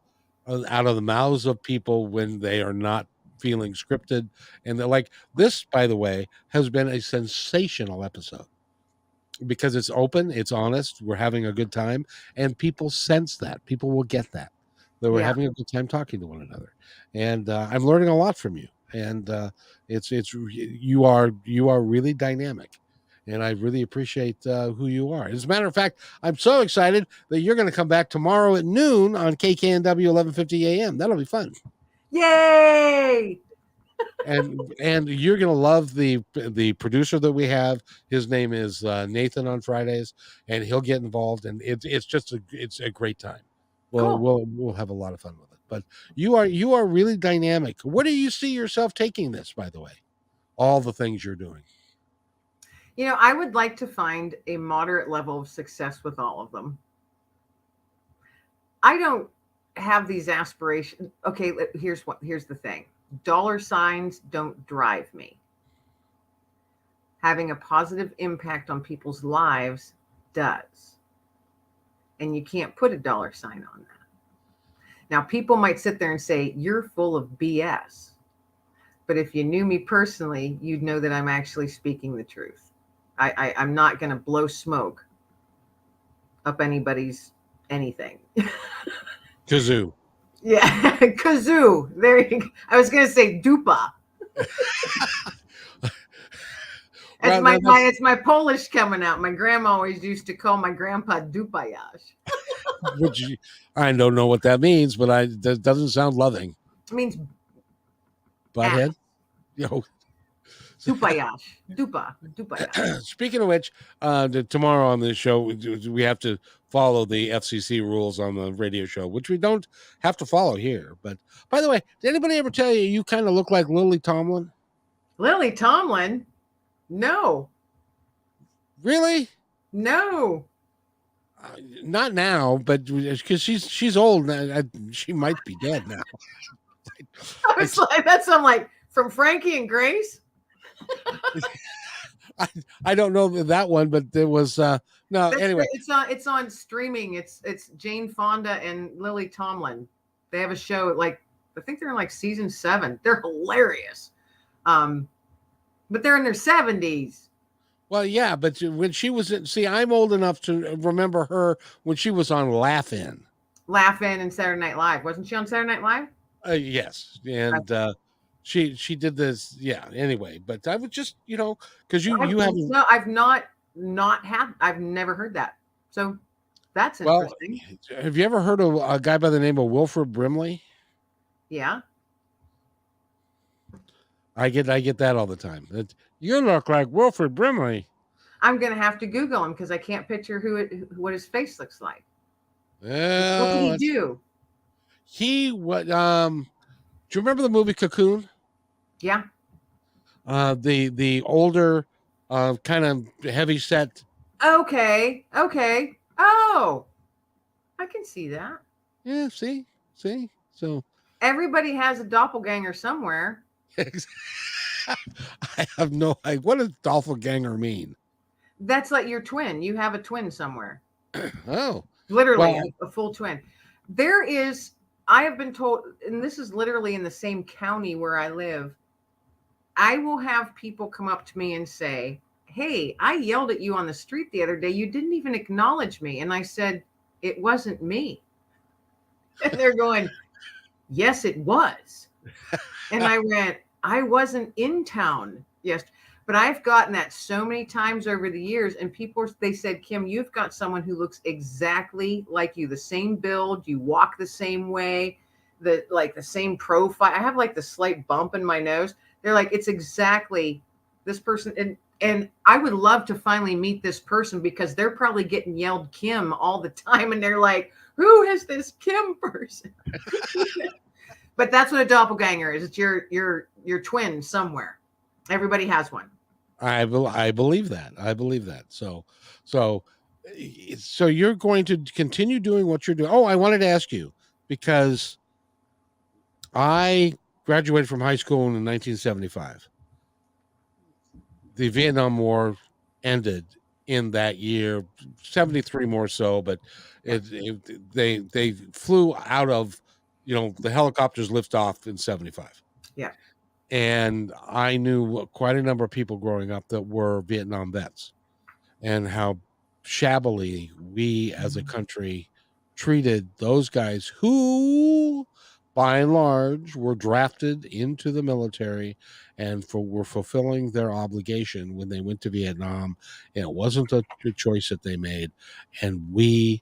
the mouths of people when they are not feeling scripted. And they're like, this, by the way, has been a sensational episode because it's open, it's honest, we're having a good time, and people sense that. People will get that we're having a good time talking to one another. And I'm learning a lot from you. And you are really dynamic, and I really appreciate who you are. As a matter of fact, I'm so excited that you're going to come back tomorrow at noon on KKNW 1150 AM. That'll be fun. Yay! And you're gonna love the producer that we have. His name is Nathan on Fridays, and he'll get involved, and it's a great time. Well, Cool. we'll have a lot of fun with it. But you are really dynamic. What do you see yourself taking this, by the way? All the things you're doing. I would like to find a moderate level of success with all of them. I don't have these aspirations. Okay, here's the thing. Dollar signs don't drive me. Having a positive impact on people's lives does. And you can't put a dollar sign on that. Now, people might sit there and say, you're full of BS. But if you knew me personally, you'd know that I'm actually speaking the truth. I'm not going to blow smoke up anybody's anything. Kazoo. Yeah, kazoo. There you go. I was going to say dupa. It's my Polish coming out. My grandma always used to call my grandpa dupayash. Which I don't know what that means, but that doesn't sound loving. It means butthead. Dupayash. Speaking of which, tomorrow on this show, we have to follow the FCC rules on the radio show, which we don't have to follow here. But by the way, did anybody ever tell you kind of look like Lily Tomlin? Lily Tomlin? No. Really? No. Not now, but because she's old. She might be dead now. I was like, I'm like, from Frankie and Grace? I don't know that one, but there was anyway. It's on streaming. It's Jane Fonda and Lily Tomlin. They have a show I think they're in like season 7. They're hilarious. But they're in their 70s. Well, yeah, but when she was I'm old enough to remember her when she was on Laugh-In and Saturday Night Live. Wasn't she on Saturday Night Live? Yes, and she did this. Yeah. Anyway, but I would just because you haven't. No, I've I've never heard that. So that's interesting. Have you ever heard of a guy by the name of Wilford Brimley? Yeah. I get that all the time. You look like Wilford Brimley. I'm gonna have to Google him because I can't picture what his face looks like. What did he do? Do you remember the movie Cocoon? Yeah. The older, kind of heavy set. Okay. Oh, I can see that. Yeah. See. So everybody has a doppelganger somewhere. I have no idea. What does doppelganger mean? That's like your twin. You have a twin somewhere. Oh, Literally well, a full twin. There is, I have been told, and this is literally in the same county where I live. I will have people come up to me and say, "Hey, I yelled at you on the street the other day. You didn't even acknowledge me." And I said, "It wasn't me." And they're going, "Yes, it was." And I went, "I wasn't in town." Yes. But I've gotten that so many times over the years. And people, they said, "Kim, you've got someone who looks exactly like you, the same build, you walk the same way, the same profile. I have like the slight bump in my nose." They're like, "It's exactly this person." And I would love to finally meet this person because they're probably getting yelled Kim all the time. And they're like, "Who is this Kim person?" But that's what a doppelganger is. It's your twin somewhere. Everybody has one. I believe that. I believe that. So so you're going to continue doing what you're doing. Oh, I wanted to ask you because I graduated from high school in 1975. The Vietnam War ended in that year, 73 more so, but Yeah. they flew out of, the helicopters lift off in 75. Yeah. And I knew quite a number of people growing up that were Vietnam vets, and how shabbily we as a country treated those guys who, by and large, were drafted into the military and were fulfilling their obligation when they went to Vietnam. And it wasn't a choice that they made. And we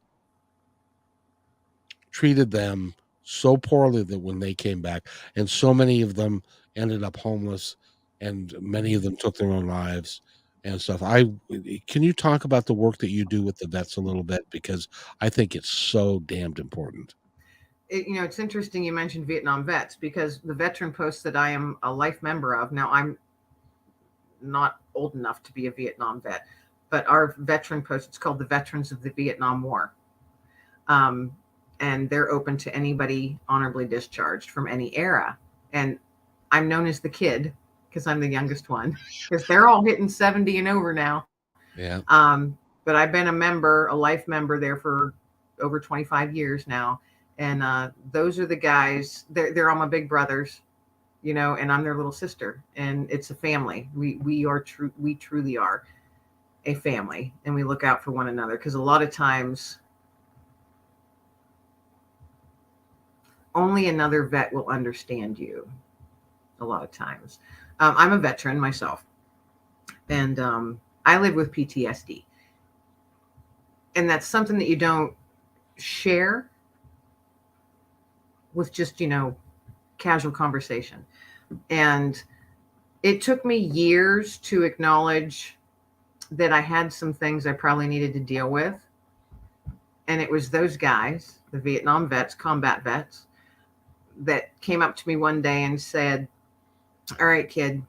treated them so poorly that when they came back, and so many of them ended up homeless, and many of them took their own lives and stuff. Can you talk about the work that you do with the vets a little bit, because I think it's so damned important. It's interesting you mentioned Vietnam vets because the veteran post that I am a life member of now, I'm not old enough to be a Vietnam vet, but our veteran post, it's called the Veterans of the Vietnam War. Um, and they're open to anybody honorably discharged from any era. And I'm known as the kid because I'm the youngest one, because they're all hitting 70 and over now. Yeah. But I've been a life member there for over 25 years now. And those are the guys, they're all my big brothers, and I'm their little sister. And it's a family. We truly are a family, and we look out for one another, because a lot of times only another vet will understand you. A lot of times. I'm a veteran myself, and I live with PTSD. And that's something that you don't share with just, casual conversation. And it took me years to acknowledge that I had some things I probably needed to deal with. And it was those guys, the Vietnam vets, combat vets, that came up to me one day and said, "All right, kid,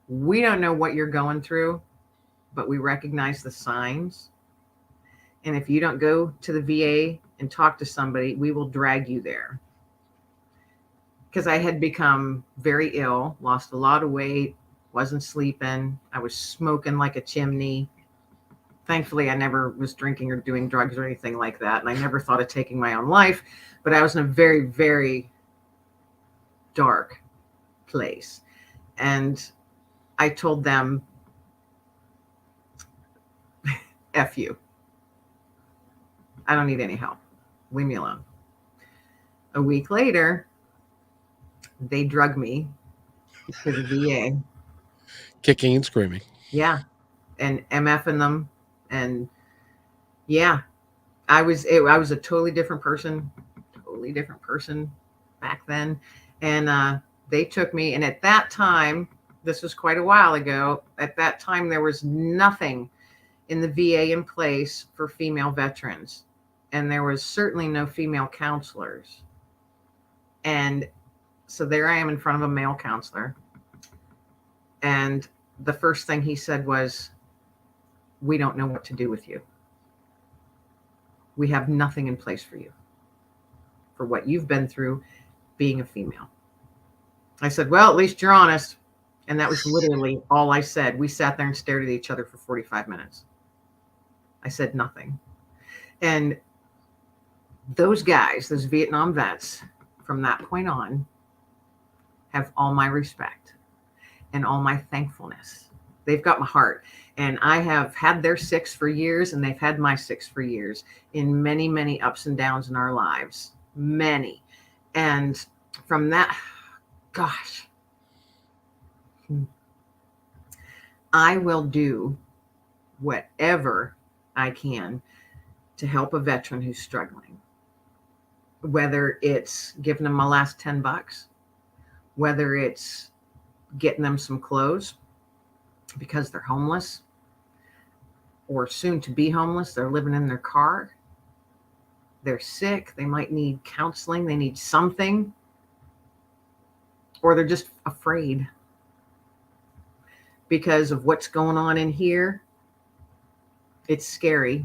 we don't know what you're going through, but we recognize the signs. And if you don't go to the VA and talk to somebody, we will drag you there." Because I had become very ill, lost a lot of weight, wasn't sleeping. I was smoking like a chimney. Thankfully, I never was drinking or doing drugs or anything like that. And I never thought of taking my own life. But I was in a very, very dark place. And I told them, "F you. I don't need any help. Leave me alone." A week later, they drug me to the VA. Kicking and screaming. Yeah. And MFing them. And yeah, I was a totally different person back then. And they took me. And at that time, this was quite a while ago. At that time, there was nothing in the VA in place for female veterans. And there was certainly no female counselors. And so there I am in front of a male counselor. And the first thing he said was, "We don't know what to do with you. We have nothing in place for you for what you've been through being a female." I said, "Well, at least you're honest." And that was literally all I said. We sat there and stared at each other for 45 minutes. I said nothing. And those guys, those Vietnam vets, from that point on, have all my respect and all my thankfulness. They've got my heart. And I have had their six for years, and they've had my six for years in many, many ups and downs in our lives. Many. And from that, gosh, I will do whatever I can to help a veteran who's struggling. Whether it's giving them my last $10, whether it's getting them some clothes because they're homeless or soon to be homeless, they're living in their car, they're sick, they might need counseling, they need something, or they're just afraid because of what's going on in here. It's scary.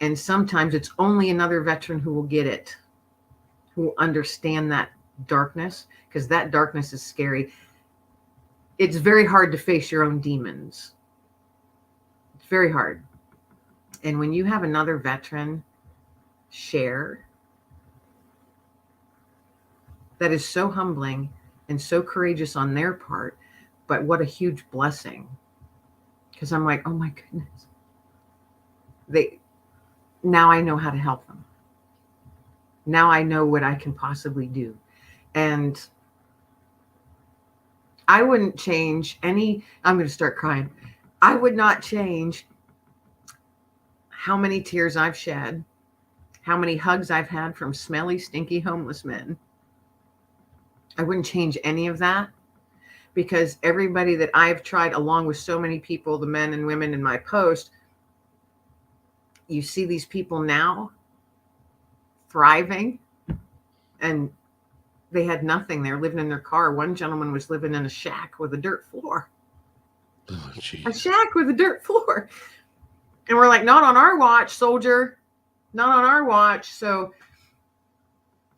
And sometimes it's only another veteran who will get it, who will understand that darkness, because that darkness is scary. It's very hard to face your own demons. It's very hard. And when you have another veteran share, that is so humbling and so courageous on their part, but what a huge blessing. Because I'm like, oh my goodness. Now I know how to help them. Now I know what I can possibly do. And I wouldn't change any, I'm going to start crying. I would not change how many tears I've shed, how many hugs I've had from smelly, stinky homeless men. I wouldn't change any of that, because everybody that I've tried, along with so many people, the men and women in my post, you see these people now thriving, and they had nothing. They were living in their car. One gentleman was living in a shack with a dirt floor. Oh, a shack with a dirt floor. And we're like, not on our watch, soldier. Not on our watch. So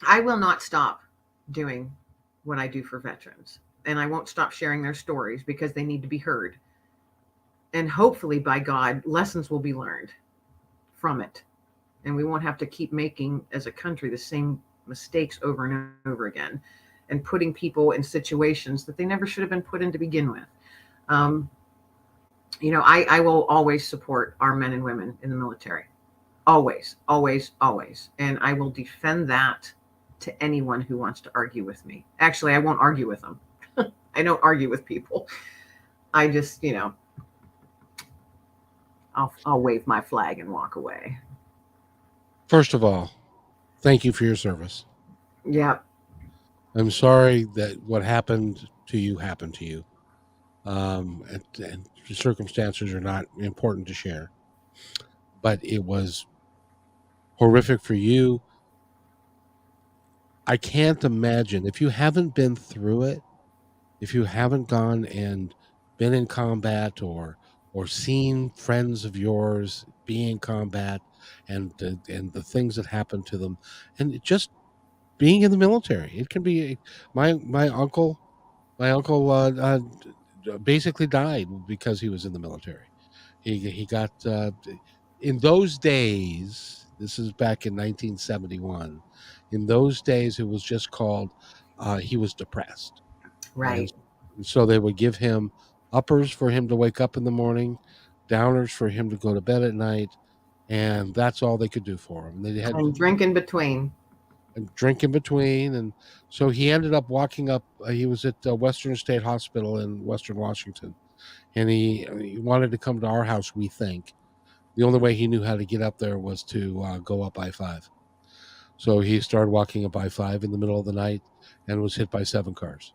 I will not stop doing what I do for veterans. And I won't stop sharing their stories, because they need to be heard. And hopefully, by God, lessons will be learned from it. And we won't have to keep making, as a country, the same mistakes over and over again, and putting people in situations that they never should have been put in to begin with. I will always support our men and women in the military. Always, always, always. And I will defend that to anyone who wants to argue with me. Actually, I won't argue with them. I don't argue with people. I just, I'll wave my flag and walk away. First of all, thank you for your service. Yeah. I'm sorry that what happened to you happened to you. And the circumstances are not important to share, but it was horrific for you. I can't imagine, if you haven't been through it, if you haven't gone and been in combat, or seen friends of yours be in combat, and the things that happen to them, and just being in the military. It can be my uncle. My uncle basically died because he was in the military. He got in those days. This is back in 1971. In those days, it was just called he was depressed, and Right. so they would give him uppers for him to wake up in the morning, downers for him to go to bed at night, and that's all they could do for him. They had And drink in between. and drink in between. And so he ended up walking up. He was at Western State Hospital in Western Washington, and he wanted to come to our house. We think the only way he knew how to get up there was to go up I-5. So he started walking up I-5 in the middle of the night and was hit by 7 cars.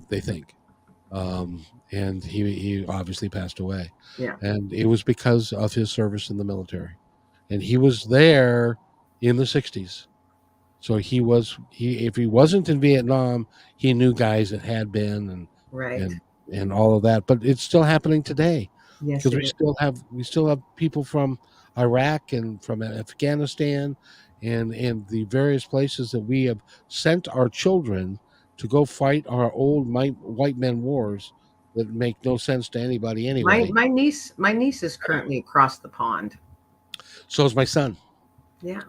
They think. And he obviously passed away. Yeah. And it was because of his service in the military. And he was there in the 60s. So if he wasn't in Vietnam, he knew guys that had been, Right. and all of that. But it's still happening today, Yes, because it we is. still have people from Iraq and from Afghanistan, and the various places that we have sent our children to go fight our old white men wars that make no sense to anybody My anyway. my niece is currently across the pond. So is my son. Yeah.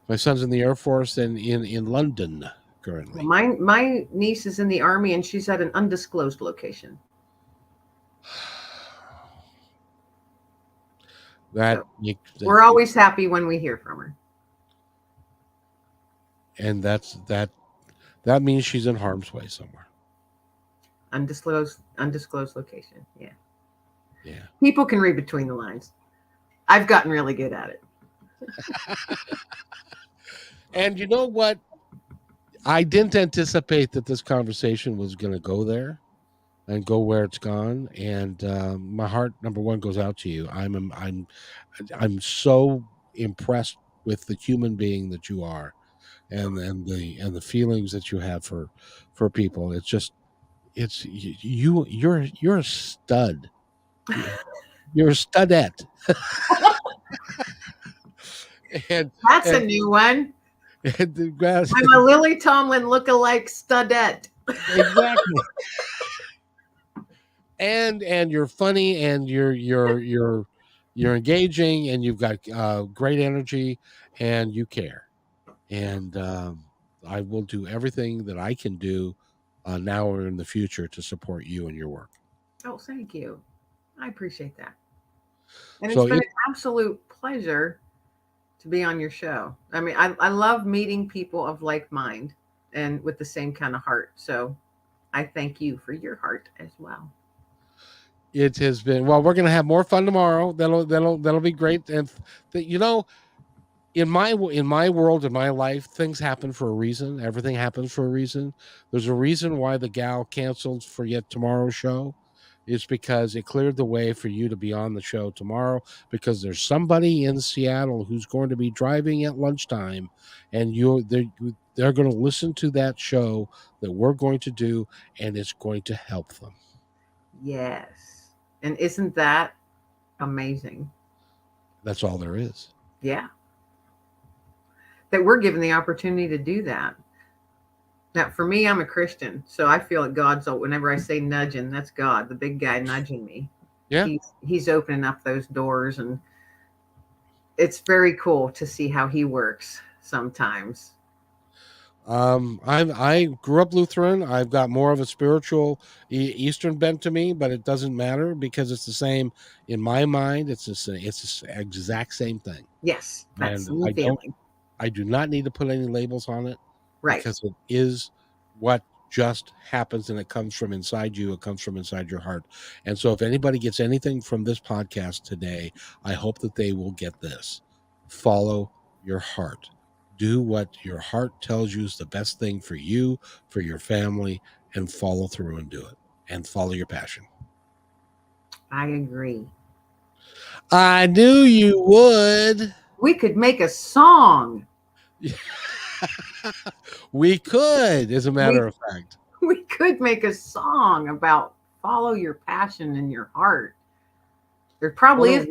My son's in the Air Force and in London Well, currently. my niece is in the Army and she's at an undisclosed location. That, So you, we're always happy when we hear from her. and that means she's in harm's way somewhere. Undisclosed location. Yeah. Yeah. People can read between the lines. I've gotten really good at it. And you know what? I didn't anticipate that this conversation was going to go there and go where it's gone. And my heart, number one, goes out to you. I'm so impressed with the human being that you are, and the feelings that you have for people. It's just you're a stud. You're a studette. and That's a and, new one. and the grass, I'm a Lily Tomlin look-alike studette. exactly. And you're funny, and you're engaging, and you've got great energy, and you care. And I will do everything that I can do now or in the future to support you and your work. Oh, thank you. I appreciate that. And it's So been an absolute pleasure to be on your show. I mean, I love meeting people of like mind and with the same kind of heart. So I thank you for your heart as well. it has been, well, we're going to have more fun tomorrow. That'll be great. And in my world, in my life, things happen for a reason. Everything happens for a reason. There's a reason why the gal canceled for yet tomorrow's show. It's because it cleared the way for you to be on the show tomorrow, because there's somebody in Seattle who's going to be driving at lunchtime, and they're going to listen to that show that we're going to do, and it's going to help them. Yes. And isn't that amazing? That's all there is. Yeah. That we're given the opportunity to do that. Now, for me, I'm a Christian, so I feel like God's, whenever I say nudging, that's God, the big guy nudging me. Yeah. He's opening up those doors, and it's very cool to see how he works sometimes. I grew up Lutheran. I've got more of a spiritual Eastern bent to me, but it doesn't matter because it's the same in my mind. It's the exact same thing. Yes, that's And the feeling. I do not need to put any labels on it, Right. because it is what just happens, and it comes from inside you. It comes from inside your heart. And so if anybody gets anything from this podcast today, I hope that they will get this. Follow your heart. Do what your heart tells you is the best thing for you, for your family, and follow through and do it. And follow your passion. I agree. I knew you would. We could make a song. We could, as a matter of fact. We could make a song about follow your passion in your heart. There probably is.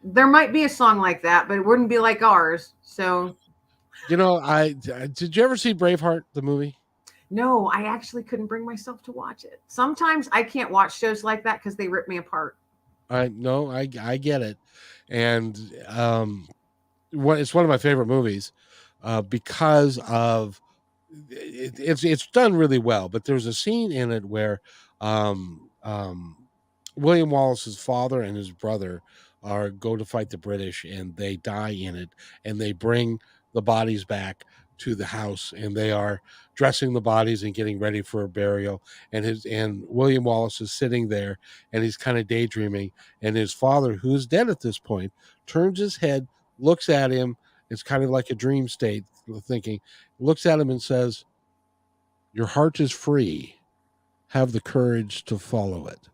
There might be a song like that, but it wouldn't be like ours. So, did you ever see Braveheart, the movie? No, I actually couldn't bring myself to watch it. Sometimes I can't watch shows like that because they rip me apart. I get it. And it's one of my favorite movies because of it's done really well. But there's a scene in it where William Wallace's father and his brother go to fight the British, and they die in it, and they bring the bodies back to the house, and they are dressing the bodies and getting ready for a burial, and William Wallace is sitting there, and he's kind of daydreaming, and his father, who is dead at this point, turns his head, looks at him. It's kind of like a dream state thinking, looks at him and says, "Your heart is free. Have the courage to follow it."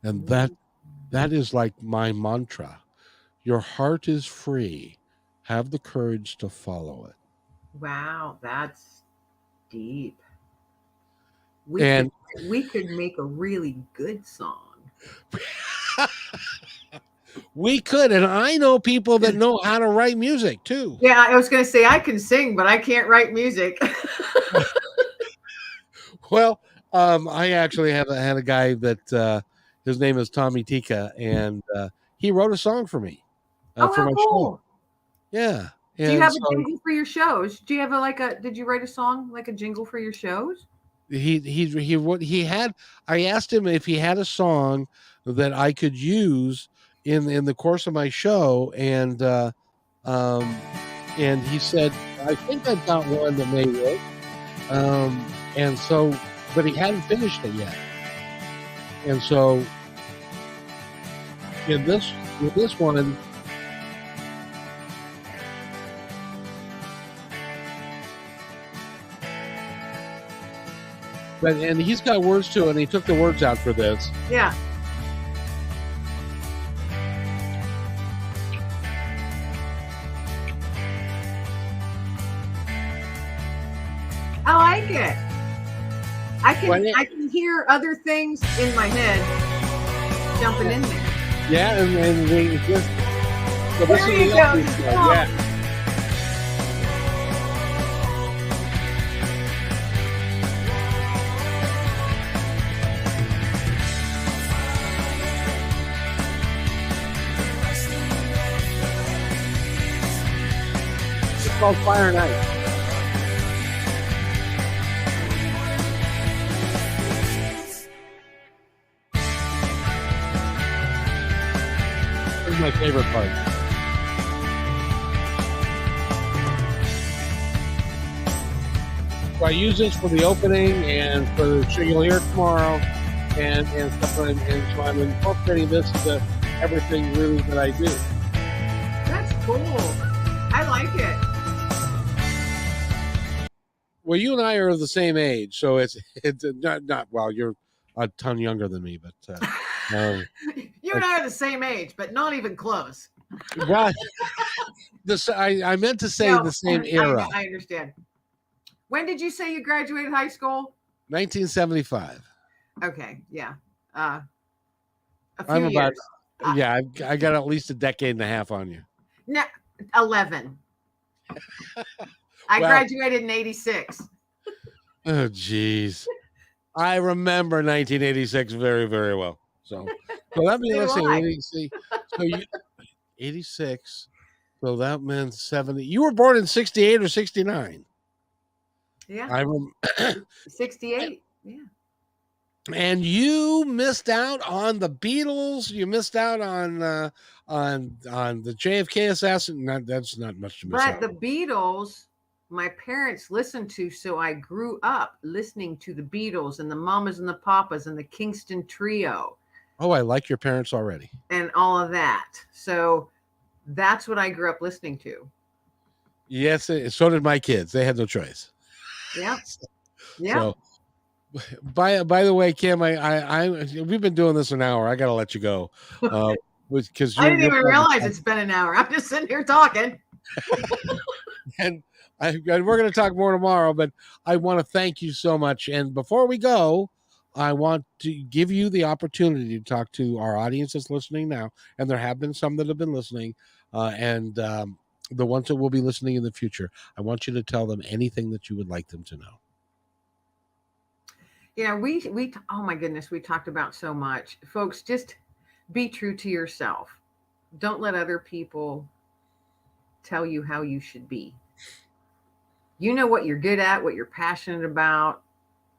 And that is like my mantra. Your heart is free. Have the courage to follow it. Wow, that's deep. We could make a really good song. We could, and I know people that know how to write music too. Yeah, I was going to say I can sing, but I can't write music. Well, I actually had a guy that his name is Tommy Tika, and he wrote a song for me Oh, for how my show. cool! Yeah, Do you and have a so jingle for your shows? Do you have a like a? Did you write a song like a jingle for your shows? what he had. I asked him if he had a song that I could use in the course of my show, um, and he said, "I think I've got one that may work." And so, but he hadn't finished it yet, and so in this with this one, but and he's got words to it, and he took the words out for this. Yeah. I like it. I can hear other things in my head jumping in there. Yeah, and we just so There you go. Yeah. It's called Fire Night. This is my favorite part. So I use this for the opening and for the show you'll hear it tomorrow, and stuff. And so I'm incorporating this into everything really that I do. That's cool. I like it. Well, you and I are the same age, so it's not well. You're a ton younger than me, but You and I are the same age, but not even close. well, I meant to say No, the same era. I understand. When did you say you graduated high school? 1975. Okay, yeah. A few I'm about years. yeah. I got at least a decade and a half on you. No, 11. I Well- graduated in 86. Oh, geez. I remember 1986 very, very well. So that means, let's Do I. see, so 86. So that meant 70. You were born in 68 or 69. Yeah, I rem- 68. Yeah. and you missed out on the Beatles. You missed out on the JFK assassin. That's not much to miss But out the on. Beatles, my parents listened to, so I grew up listening to the Beatles and the Mamas and the Papas and the Kingston Trio Oh, I like your parents already. and all of that. So that's what I grew up listening to. Yes, so did my kids. They had no choice. Yeah. Yeah. So, by the way, Kim, I we've been doing this an hour. I got to let you go, because I didn't even realize it's been an hour. I'm just sitting here talking. and we're going to talk more tomorrow. But I want to thank you so much. And before we go, I want to give you the opportunity to talk to our audience that's listening now, and there have been some that have been listening, and the ones that will be listening in the future. I want you to tell them anything that you would like them to know. Yeah, we oh my goodness, we talked about so much. Folks, just be true to yourself. Don't let other people tell you how you should be. You know what you're good at, what you're passionate about.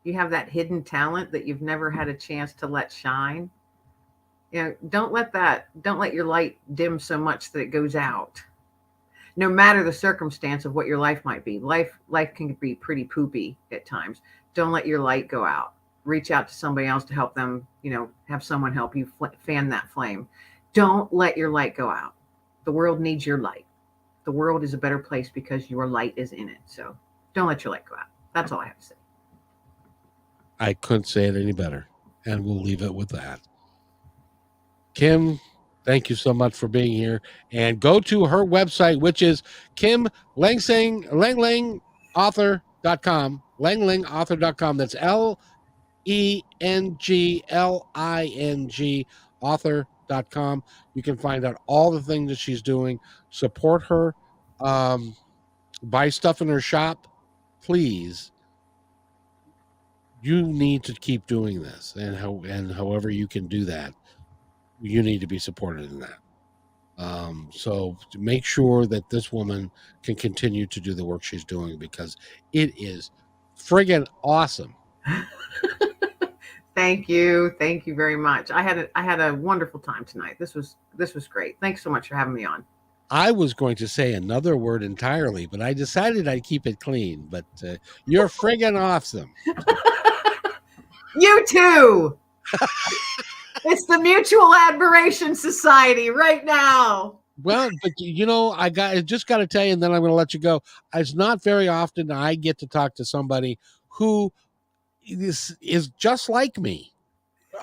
You have that hidden talent that you've never had a chance to let shine. You know, don't let your light dim so much that it goes out. No matter the circumstance of what your life might be. Life can be pretty poopy at times. Don't let your light go out. Reach out to somebody else to help them, have someone help you fan that flame. Don't let your light go out. The world needs your light. The world is a better place because your light is in it. So don't let your light go out. That's all I have to say. I couldn't say it any better. And we'll leave it with that. Kim, thank you so much for being here. And go to her website, which is lenglingauthor.com. Lenglingauthor.com. That's LENGLING author.com. You can find out all the things that she's doing. Support her. Buy stuff in her shop. Please you need to keep doing this, and however you can do that, you need to be supported in that. So to make sure that this woman can continue to do the work she's doing, because it is friggin' awesome. Thank you very much. I had a wonderful time tonight. This was great. Thanks so much for having me on. I was going to say another word entirely, but I decided I'd keep it clean. But you're friggin' awesome. You too. It's the Mutual Admiration Society right now. Well, but I just got to tell you, and then I'm going to let you go. It's not very often I get to talk to somebody who is just like me,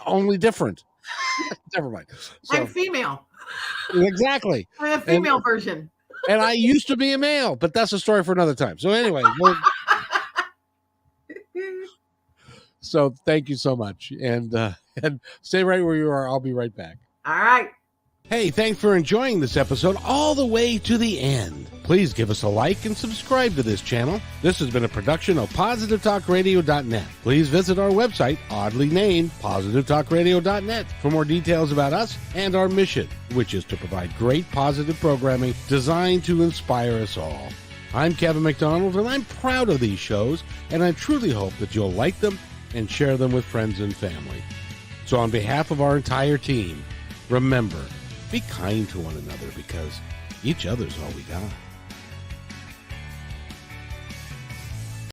only different. Never mind. So, I'm female. Exactly. I'm a female version. And I used to be a male, but that's a story for another time. So anyway, so thank you so much, and stay right where you are. I'll be right back. All right. Hey, thanks for enjoying this episode all the way to the end. Please give us a like and subscribe to this channel. This has been a production of PositiveTalkRadio.net. Please visit our website, oddly named PositiveTalkRadio.net, for more details about us and our mission, which is to provide great positive programming designed to inspire us all. I'm Kevin McDonald, and I'm proud of these shows, and I truly hope that you'll like them and share them with friends and family. So on behalf of our entire team, remember, be kind to one another, because each other's all we got.